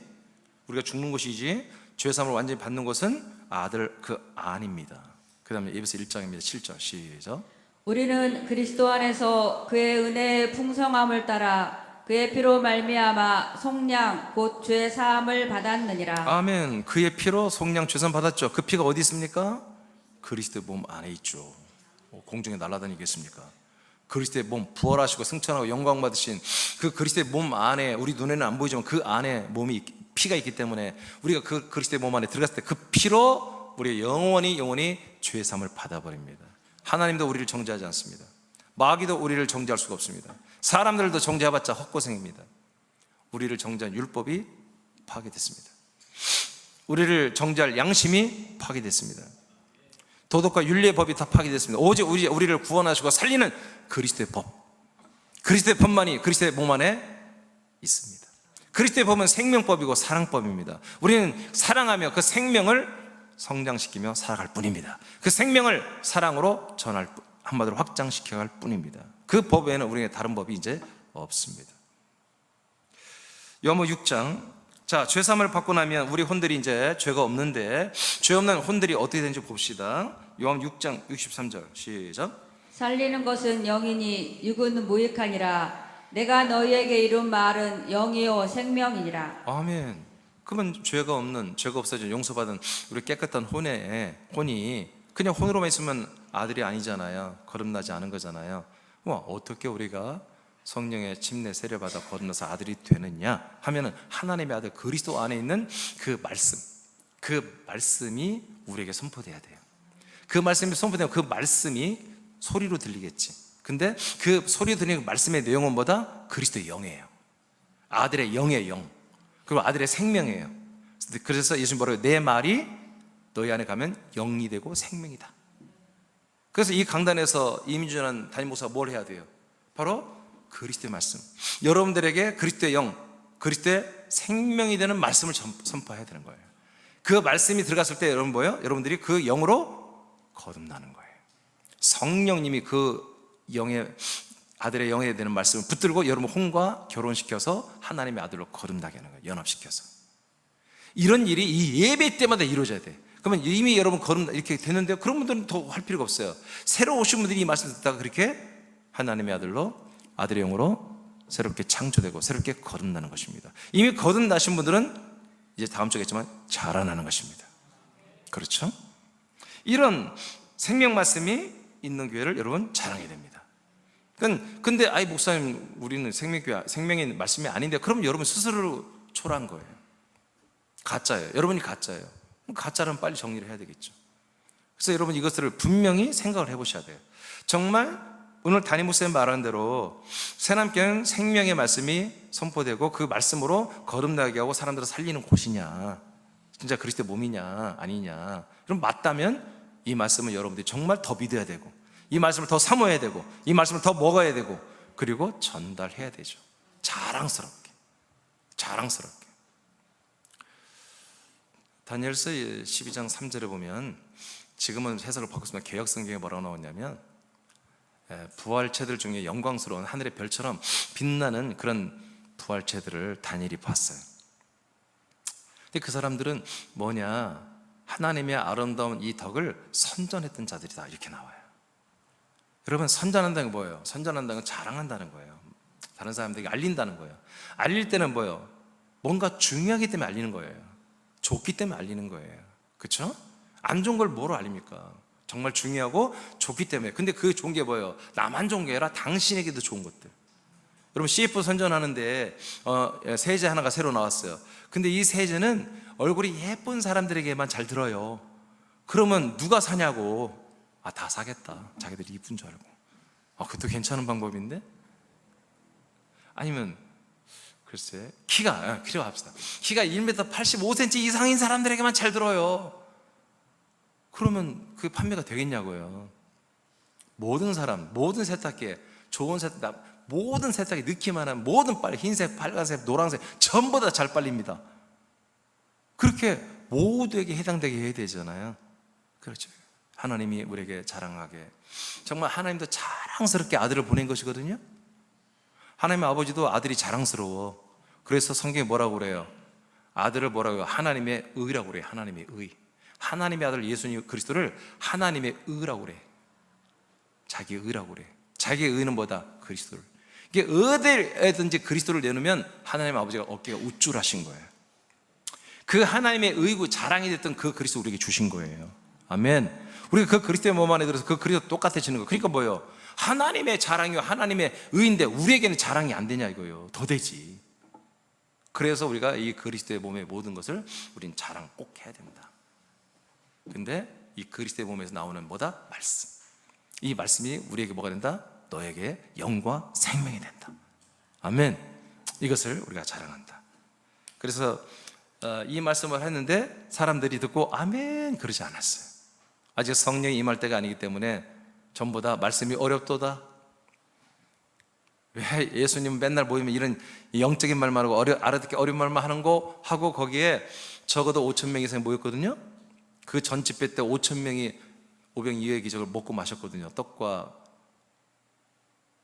우리가 죽는 것이지 죄 사함을 완전히 받는 것은 아들 그 안입니다. 그 다음에 에베소 1장입니다. 7절 시작. 우리는 그리스도 안에서 그의 은혜의 풍성함을 따라 그의 피로 말미암아 속량 곧 죄 사함을 받았느니라. 아멘. 그의 피로 속량 죄 사함 받았죠. 그 피가 어디 있습니까? 그리스도의 몸 안에 있죠. 공중에 날아다니겠습니까? 그리스도의 몸, 부활하시고 승천하고 영광 받으신 그 그리스도의 몸 안에, 우리 눈에는 안 보이지만 그 안에 피가 있기 때문에 우리가 그 그리스도의 몸 안에 들어갔을 때 그 피로 우리 영원히 죄 사함을 받아버립니다. 하나님도 우리를 정죄하지 않습니다. 마귀도 우리를 정죄할 수가 없습니다. 사람들도 정죄해봤자 헛고생입니다. 우리를 정죄한 율법이 파괴됐습니다. 우리를 정죄할 양심이 파괴됐습니다. 도덕과 윤리의 법이 다 파괴됐습니다. 오직 우리를 구원하시고 살리는 그리스도의 법, 그리스도의 법만이 그리스도의 몸 안에 있습니다. 그리스도의 법은 생명법이고 사랑법입니다. 우리는 사랑하며 그 생명을 성장시키며 살아갈 뿐입니다. 그 생명을 사랑으로 전할 뿐, 한마디로 확장시켜갈 뿐입니다. 그 법 외에는 우리에게 다른 법이 이제 없습니다. 요한복음 6장, 자, 죄사함을 받고 나면 우리 혼들이 이제 죄가 없는데, 죄 없는 혼들이 어떻게 되는지 봅시다. 요한복음 6장 63절 시작. 살리는 것은 영이니 육은 무익하니라. 내가 너희에게 이룬 말은 영이요 생명이니라. 아멘. 그러면 죄가 없는, 죄가 없어져 용서받은 우리 깨끗한 혼이 그냥 혼으로만 있으면 아들이 아니잖아요. 거듭나지 않은 거잖아요. 어떻게 우리가 성령의 침례 세례받아 거듭나서 아들이 되느냐 하면은 하나님의 아들 그리스도 안에 있는 그 말씀이 우리에게 선포돼야 돼요. 그 말씀이 선포되면 그 말씀이 소리로 들리겠지. 근데 그 소리로 들리는 말씀의 내용은 뭐다? 그리스도의 영이에요. 아들의 영의 영, 그리고 아들의 생명이에요. 그래서 예수님 뭐라고 해요? 내 말이 너희 안에 가면 영이 되고 생명이다. 그래서 이 강단에서 이민준이라는 담임 목사가 뭘 해야 돼요? 바로 그리스도의 말씀, 여러분들에게 그리스도의 영, 그리스도의 생명이 되는 말씀을 선포해야 되는 거예요. 그 말씀이 들어갔을 때 여러분 뭐예요? 여러분들이 그 영으로 거듭나는 거예요. 성령님이 그 영의 아들의 영에 되는 말씀을 붙들고 여러분 혼과 결혼시켜서 하나님의 아들로 거듭나게 하는 거예요. 연합시켜서. 이런 일이 이 예배 때마다 이루어져야 돼. 그러면 이미 여러분 거듭나 이렇게 되는데요, 그런 분들은 더 할 필요가 없어요. 새로 오신 분들이 이 말씀 듣다가 그렇게 하나님의 아들로, 아들의 영으로 새롭게 창조되고 새롭게 거듭나는 것입니다. 이미 거듭나신 분들은 이제 다음 주에 겠지만 자라나는 것입니다. 그렇죠? 이런 생명 말씀이 있는 교회를 여러분 자랑해야 됩니다. 근데 아이 목사님 우리는 생명교회, 생명의 말씀이 아닌데, 그럼 여러분 스스로 초라한 거예요. 가짜예요. 여러분이 가짜예요. 가짜는 빨리 정리를 해야 되겠죠. 그래서 여러분 이것을 분명히 생각을 해보셔야 돼요. 정말 오늘 담임 목사님 말하는 대로 새남교회는 생명의 말씀이 선포되고 그 말씀으로 거듭나게 하고 사람들을 살리는 곳이냐, 진짜 그리스도의 몸이냐 아니냐, 그럼 맞다면 이 말씀은 여러분들이 정말 더 믿어야 되고, 이 말씀을 더 사모해야 되고, 이 말씀을 더 먹어야 되고, 그리고 전달해야 되죠. 자랑스럽게. 다니엘서 12장 3절에 보면, 지금은 해석을 바꿨습니다. 개역성경에 뭐라고 나오냐면, 부활체들 중에 영광스러운 하늘의 별처럼 빛나는 그런 부활체들을 다니엘이 봤어요. 근데 그 사람들은 뭐냐, 하나님의 아름다운 이 덕을 선전했던 자들이다, 이렇게 나와요. 여러분, 선전한다는 게 뭐예요? 선전한다는 건 자랑한다는 거예요. 다른 사람들에게 알린다는 거예요. 알릴 때는 뭐예요? 뭔가 중요하기 때문에 알리는 거예요. 좋기 때문에 알리는 거예요. 그렇죠? 안 좋은 걸 뭐로 알립니까? 정말 중요하고 좋기 때문에. 근데 그 좋은 게 뭐예요? 나만 좋은 게 아니라 당신에게도 좋은 것들. 여러분, CF 선전하는데 세제 하나가 새로 나왔어요. 근데 이 세제는 얼굴이 예쁜 사람들에게만 잘 들어요. 그러면 누가 사냐고. 다 사겠다. 자기들이 이쁜 줄 알고. 그것도 괜찮은 방법인데? 아니면 글쎄, 키가 합시다. 키가 1m 85cm 이상인 사람들에게만 잘 들어요. 그러면 그 판매가 되겠냐고요. 모든 사람, 모든 세탁기에 좋은 모든 세탁기 넣기만 하면 모든 빨래, 흰색, 빨간색, 노란색 전부 다 잘 빨립니다. 그렇게 모두에게 해당되게 해야 되잖아요. 그렇죠. 하나님이 우리에게 자랑하게, 정말 하나님도 자랑스럽게 아들을 보낸 것이거든요. 하나님의 아버지도 아들이 자랑스러워. 그래서 성경에 뭐라고 그래요? 아들을 뭐라고 해요? 하나님의 의라고 그래요. 하나님의 의. 하나님의 아들 예수님 그리스도를 하나님의 의라고 그래. 자기의 의라고 그래. 자기의 의는 뭐다? 그리스도를. 이게 어디에든지 그리스도를 내놓으면 하나님 아버지가 어깨가 우쭐하신 거예요. 그 하나님의 의고 자랑이 됐던 그 그리스도 우리에게 주신 거예요. 아멘. 우리가 그 그리스도의 몸 안에 들어서 그 그리스도 똑같아지는 거예요. 그러니까 뭐예요? 하나님의 자랑이요, 하나님의 의인데 우리에게는 자랑이 안 되냐 이거예요. 더 되지. 그래서 우리가 이 그리스도의 몸의 모든 것을 우린 자랑 꼭 해야 됩니다. 근데 이 그리스도의 몸에서 나오는 뭐다? 말씀. 이 말씀이 우리에게 뭐가 된다? 너에게 영과 생명이 된다. 아멘. 이것을 우리가 자랑한다. 그래서 이 말씀을 했는데 사람들이 듣고 아멘 그러지 않았어요. 아직 성령이 임할 때가 아니기 때문에 전부 다 말씀이 어렵도다. 왜 예수님 맨날 모이면 이런 영적인 말만 하고 알아듣기 어려운 말만 하는 거 하고, 거기에 적어도 5천 명 이상이 모였거든요. 그 전 집회 때 5천 명이 오병이어의 기적을 먹고 마셨거든요. 떡과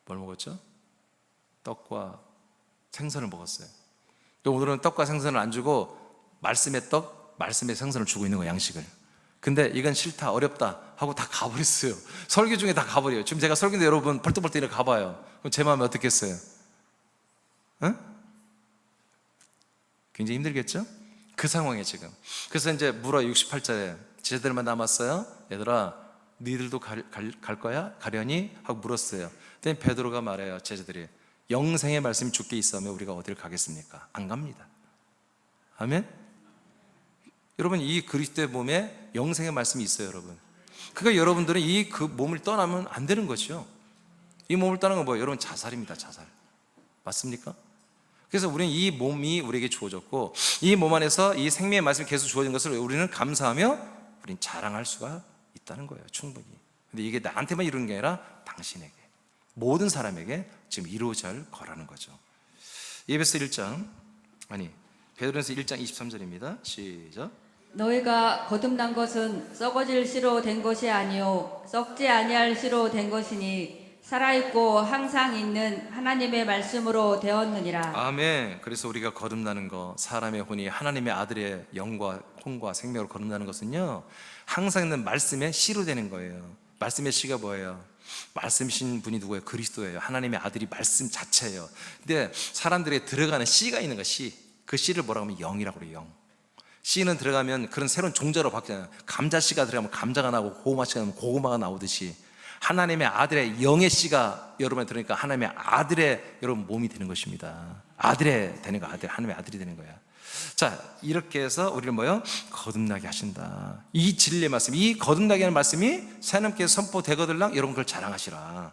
뭘 먹었죠? 떡과 생선을 먹었어요. 오늘은 떡과 생선을 안 주고 말씀의 떡, 말씀의 생선을 주고 있는 거예요, 양식을. 근데 이건 싫다, 어렵다 하고 다 가버렸어요. 설교 중에 다 가버려요. 지금 제가 설교인데 여러분 벌떡벌떡 이렇게 가봐요. 그럼 제 마음이 어떻겠어요? 응? 굉장히 힘들겠죠? 그 상황에 지금. 그래서 이제 물어 68절에 제자들만 남았어요. 얘들아, 니들도 갈 거야? 가려니? 하고 물었어요. 그때 베드로가 말해요. 제자들이 영생의 말씀이 주께 있으면 우리가 어디를 가겠습니까? 안 갑니다. 아멘? 여러분, 이 그리스도의 몸에 영생의 말씀이 있어요, 여러분. 그러니까 여러분들은 그 몸을 떠나면 안 되는 거죠. 이 몸을 떠나는 건 뭐예요? 여러분, 자살입니다, 자살. 맞습니까? 그래서 우리는 이 몸이 우리에게 주어졌고, 이 몸 안에서 이 생명의 말씀이 계속 주어진 것을 우리는 감사하며 우리는 자랑할 수가 있다는 거예요, 충분히. 근데 이게 나한테만 이루는 게 아니라 당신에게, 모든 사람에게 지금 이루어질 거라는 거죠. 에베소 1장, 베드로전서 1장 23절입니다. 시작. 너희가 거듭난 것은 썩어질 씨로 된 것이 아니요 썩지 아니할 씨로 된 것이니 살아있고 항상 있는 하나님의 말씀으로 되었느니라. 아멘. 그래서 우리가 거듭나는 거, 사람의 혼이 하나님의 아들의 영과 혼과 생명으로 거듭나는 것은요, 항상 있는 말씀의 씨로 되는 거예요. 말씀의 씨가 뭐예요? 말씀이신 분이 누구예요? 그리스도예요. 하나님의 아들이 말씀 자체예요. 근데 사람들의 들어가는 씨가 있는 거, 씨. 그 씨를 뭐라고 하면 영이라고 그래요, 영. 씨는 들어가면 그런 새로운 종자로 바뀌잖아요. 감자 씨가 들어가면 감자가 나오고 고구마 씨가 나오면 고구마가 나오듯이 하나님의 아들의 영의 씨가 여러분에 들어오니까 하나님의 아들의 여러분 몸이 되는 것입니다. 아들의 되는 거, 하나님의 아들이 되는 거야. 자, 이렇게 해서 우리를 뭐요? 거듭나게 하신다. 이 진리의 말씀, 이 거듭나게 하는 말씀이 새하나님께 선포되거들랑 여러분 그걸 자랑하시라.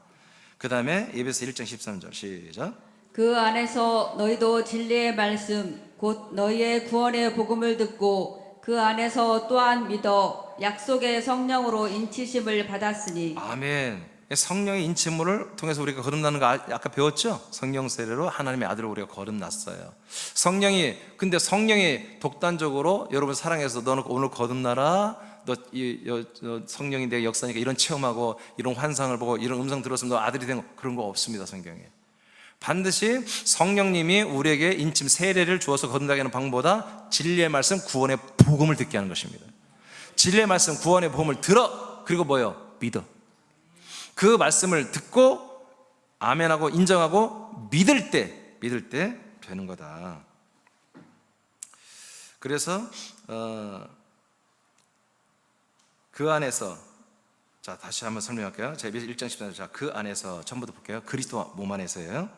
그 다음에 에베소 1장 13절 시작. 그 안에서 너희도 진리의 말씀 곧 너희의 구원의 복음을 듣고 그 안에서 또한 믿어 약속의 성령으로 인치심을 받았으니. 아멘. 성령의 인치물을 통해서 우리가 거듭나는 거 아까 배웠죠? 성령 세례로 하나님의 아들을 우리가 거듭났어요. 근데 성령이 독단적으로 여러분 사랑해서 너는 오늘 거듭나라, 너 성령이 내 역사니까 이런 체험하고 이런 환상을 보고 이런 음성 들었으면 너 아들이 된 거, 그런 거 없습니다, 성경에. 반드시 성령님이 우리에게 인침 세례를 주어서 거듭나게 하는 방법보다 진리의 말씀, 구원의 복음을 듣게 하는 것입니다. 진리의 말씀, 구원의 복음을 들어, 그리고 뭐예요? 믿어. 그 말씀을 듣고 아멘하고 인정하고 믿을 때 되는 거다. 그래서 그 안에서, 자, 다시 한번 설명할게요. 자, 1장 14절. 자, 그 안에서 전부터 볼게요. 그리스도 몸 안에서예요.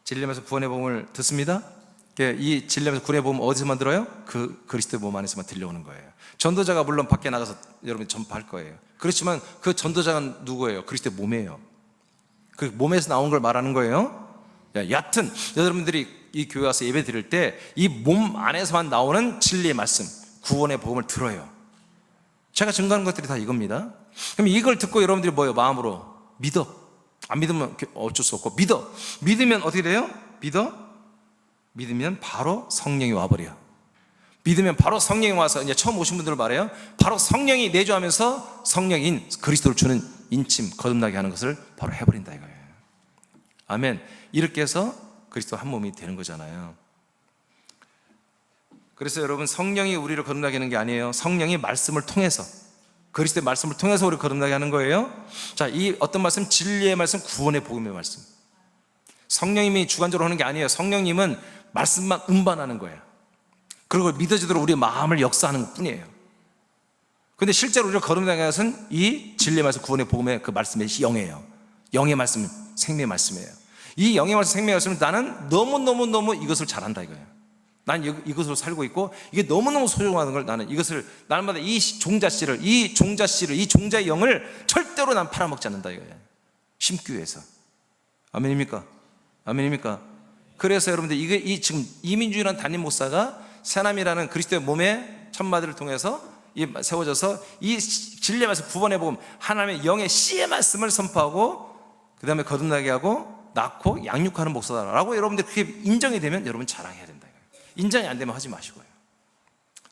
진리면서 구원의 복음을 듣습니다. 이 진리면서 구원의 복음 어디서만 들어요? 그 그리스도의 몸 안에서만 들려오는 거예요. 전도자가 물론 밖에 나가서 여러분이 전파할 거예요. 그렇지만 그 전도자가 누구예요? 그리스도의 몸이에요. 그 몸에서 나온 걸 말하는 거예요. 여하튼 여러분들이 이 교회 와서 예배 드릴 때 이 몸 안에서만 나오는 진리의 말씀, 구원의 복음을 들어요. 제가 증거하는 것들이 다 이겁니다. 그럼 이걸 듣고 여러분들이 뭐예요? 마음으로 믿어. 안 믿으면 어쩔 수 없고 믿어. 믿으면 어떻게 돼요? 믿으면 바로 성령이 와버려요. 믿으면 바로 성령이 와서, 이제 처음 오신 분들을 말해요. 바로 성령이 내주하면서 성령인 그리스도를 주는 인침, 거듭나게 하는 것을 바로 해버린다 이거예요. 아멘. 이렇게 해서 그리스도 한 몸이 되는 거잖아요. 그래서 여러분, 성령이 우리를 거듭나게 하는 게 아니에요. 성령이 말씀을 통해서, 그리스도의 말씀을 통해서 우리를 거듭나게 하는 거예요. 자, 이 어떤 말씀? 진리의 말씀, 구원의 복음의 말씀. 성령님이 주관적으로 하는 게 아니에요. 성령님은 말씀만 운반하는 거예요. 그리고 믿어지도록 우리의 마음을 역사하는 것 뿐이에요. 그런데 실제로 우리가 거듭나게 하는 것은 이 진리의 말씀, 구원의 복음의 그 말씀의 영이에요. 영의 말씀, 생명의 말씀이에요. 이 영의 말씀, 생명의 말씀은 나는 너무너무 이것을 잘한다 이거예요. 난 이것으로 살고 있고 이게 너무너무 소중한 걸 나는 이것을 날마다 이 종자씨를, 이 종자의 영을 절대로 난 팔아먹지 않는다 이거예요. 심기 위해서. 아멘입니까? 아멘입니까? 그래서 여러분들 이 지금 이민주라는 담임 목사가 새남이라는 그리스도의 몸의 천마디를 통해서 세워져서 이 진리의 말씀 구원의 복음, 하나님의 영의 씨의 말씀을 선포하고 그 다음에 거듭나게 하고 낳고 양육하는 목사다라고 여러분들 그렇게 인정이 되면 여러분 자랑해야 된다. 인정이 안 되면 하지 마시고요.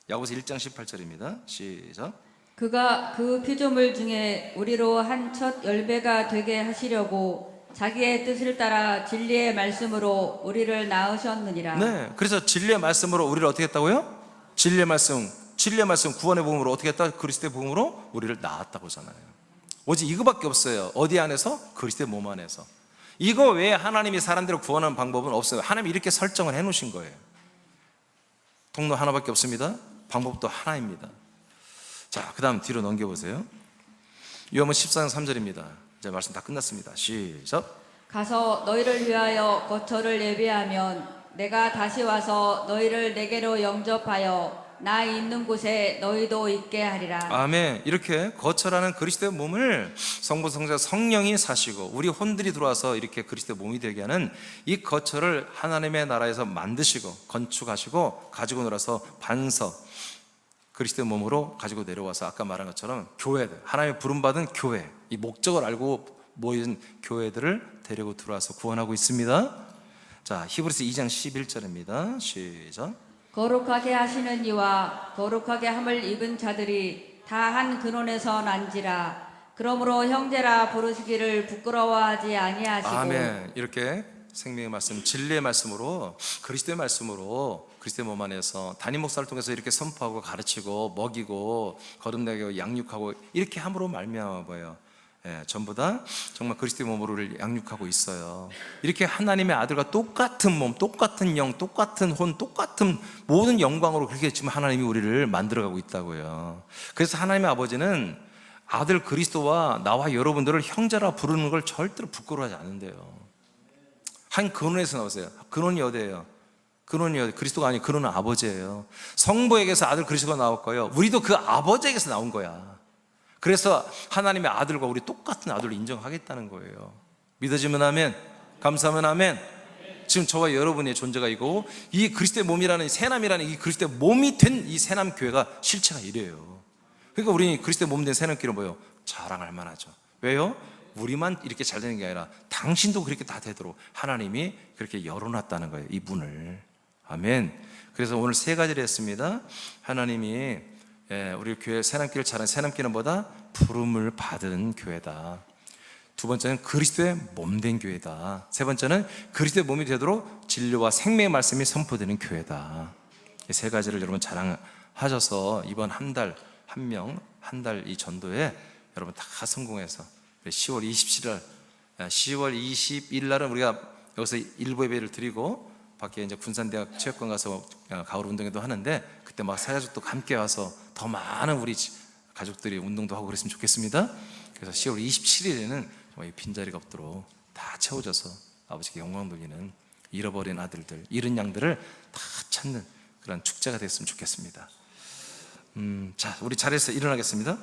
야고보서 1장 18절입니다. 시작. 그가 그 피조물 중에 우리로 한 첫 열배가 되게 하시려고 자기의 뜻을 따라 진리의 말씀으로 우리를 낳으셨느니라. 네, 그래서 진리의 말씀으로 우리를 어떻게 했다고요? 진리의 말씀 구원의 복음으로 어떻게 했다? 그리스도의 복음으로 우리를 낳았다고 하잖아요. 오직 이거밖에 없어요. 어디 안에서? 그리스도의 몸 안에서. 이거 외에 하나님이 사람들을 구원하는 방법은 없어요. 하나님이 이렇게 설정을 해 놓으신 거예요. 통로 하나밖에 없습니다. 방법도 하나입니다. 자, 그 다음 뒤로 넘겨보세요. 요한복음 14장 3절입니다. 이제 말씀 다 끝났습니다. 시작. 가서 너희를 위하여 거처를 예비하면 내가 다시 와서 너희를 내게로 영접하여 나 있는 곳에 너희도 있게 하리라. 아멘. 이렇게 거처라는 그리스도의 몸을 성부, 성자, 성령이 사시고 우리 혼들이 들어와서 이렇게 그리스도의 몸이 되게 하는 이 거처를 하나님의 나라에서 만드시고 건축하시고 가지고 놀아서 반석 그리스도의 몸으로 가지고 내려와서 아까 말한 것처럼 교회들, 하나님의 부름받은 교회, 이 목적을 알고 모인 교회들을 데리고 들어와서 구원하고 있습니다. 자, 히브리서 2장 11절입니다. 시작. 거룩하게 하시는 이와 거룩하게 함을 입은 자들이 다 한 근원에서 난지라. 그러므로 형제라 부르시기를 부끄러워하지 아니하시고. 아멘. 이렇게 생명의 말씀, 진리의 말씀으로 그리스도의 말씀으로 그리스도의 몸 안에서 담임 목사를 통해서 이렇게 선포하고 가르치고 먹이고 거듭나게 양육하고 이렇게 함으로 말미암아요. 예, 전부 다 정말 그리스도의 몸으로 우리를 양육하고 있어요. 이렇게 하나님의 아들과 똑같은 몸, 똑같은 영, 똑같은 혼, 똑같은 모든 영광으로 그렇게 지금 하나님이 우리를 만들어가고 있다고요. 그래서 하나님의 아버지는 아들 그리스도와 나와 여러분들을 형제라 부르는 걸 절대로 부끄러워하지 않는데요. 한 근원에서 나오세요. 근원이 어디예요? 근원이 어디? 그리스도가 아니고 근원은 아버지예요. 성부에게서 아들 그리스도가 나올 거예요. 우리도 그 아버지에게서 나온 거야. 그래서 하나님의 아들과 우리 똑같은 아들을 인정하겠다는 거예요. 믿어지면 아멘, 감사하면 아멘. 지금 저와 여러분의 존재가 이고 이 그리스도의 몸이라는 새남이라는 이 그리스도의 몸이 된 이 새남 교회가 실체가 이래요. 그러니까 우리 그리스도의 몸 된 새남교회는 뭐예요? 자랑할 만하죠. 왜요? 우리만 이렇게 잘 되는 게 아니라 당신도 그렇게 다 되도록 하나님이 그렇게 열어놨다는 거예요. 이 문을. 아멘. 그래서 오늘 세 가지를 했습니다. 하나님이 우리 교회 새남교회를 잘하는 새남교회는 뭐다? 부름을 받은 교회다. 두 번째는 그리스도의 몸된 교회다. 세 번째는 그리스도의 몸이 되도록 진리와 생명의 말씀이 선포되는 교회다. 이 세 가지를 여러분 자랑하셔서 이번 한 달 이 전도에 여러분 다 성공해서 10월 20일 날은 우리가 여기서 일부 예배를 드리고 밖에 이제 군산대학 체육관 가서 가을 운동회도 하는데 그때 막 사가족도 함께 와서 더 많은 우리 가족들이 운동도 하고 그랬으면 좋겠습니다. 그래서 10월 27일에는 정말 빈자리가 없도록 다 채워져서 아버지께 영광 돌리는 잃어버린 아들들, 잃은 양들을 다 찾는 그런 축제가 됐으면 좋겠습니다. 자, 우리 자리에서 일어나겠습니다.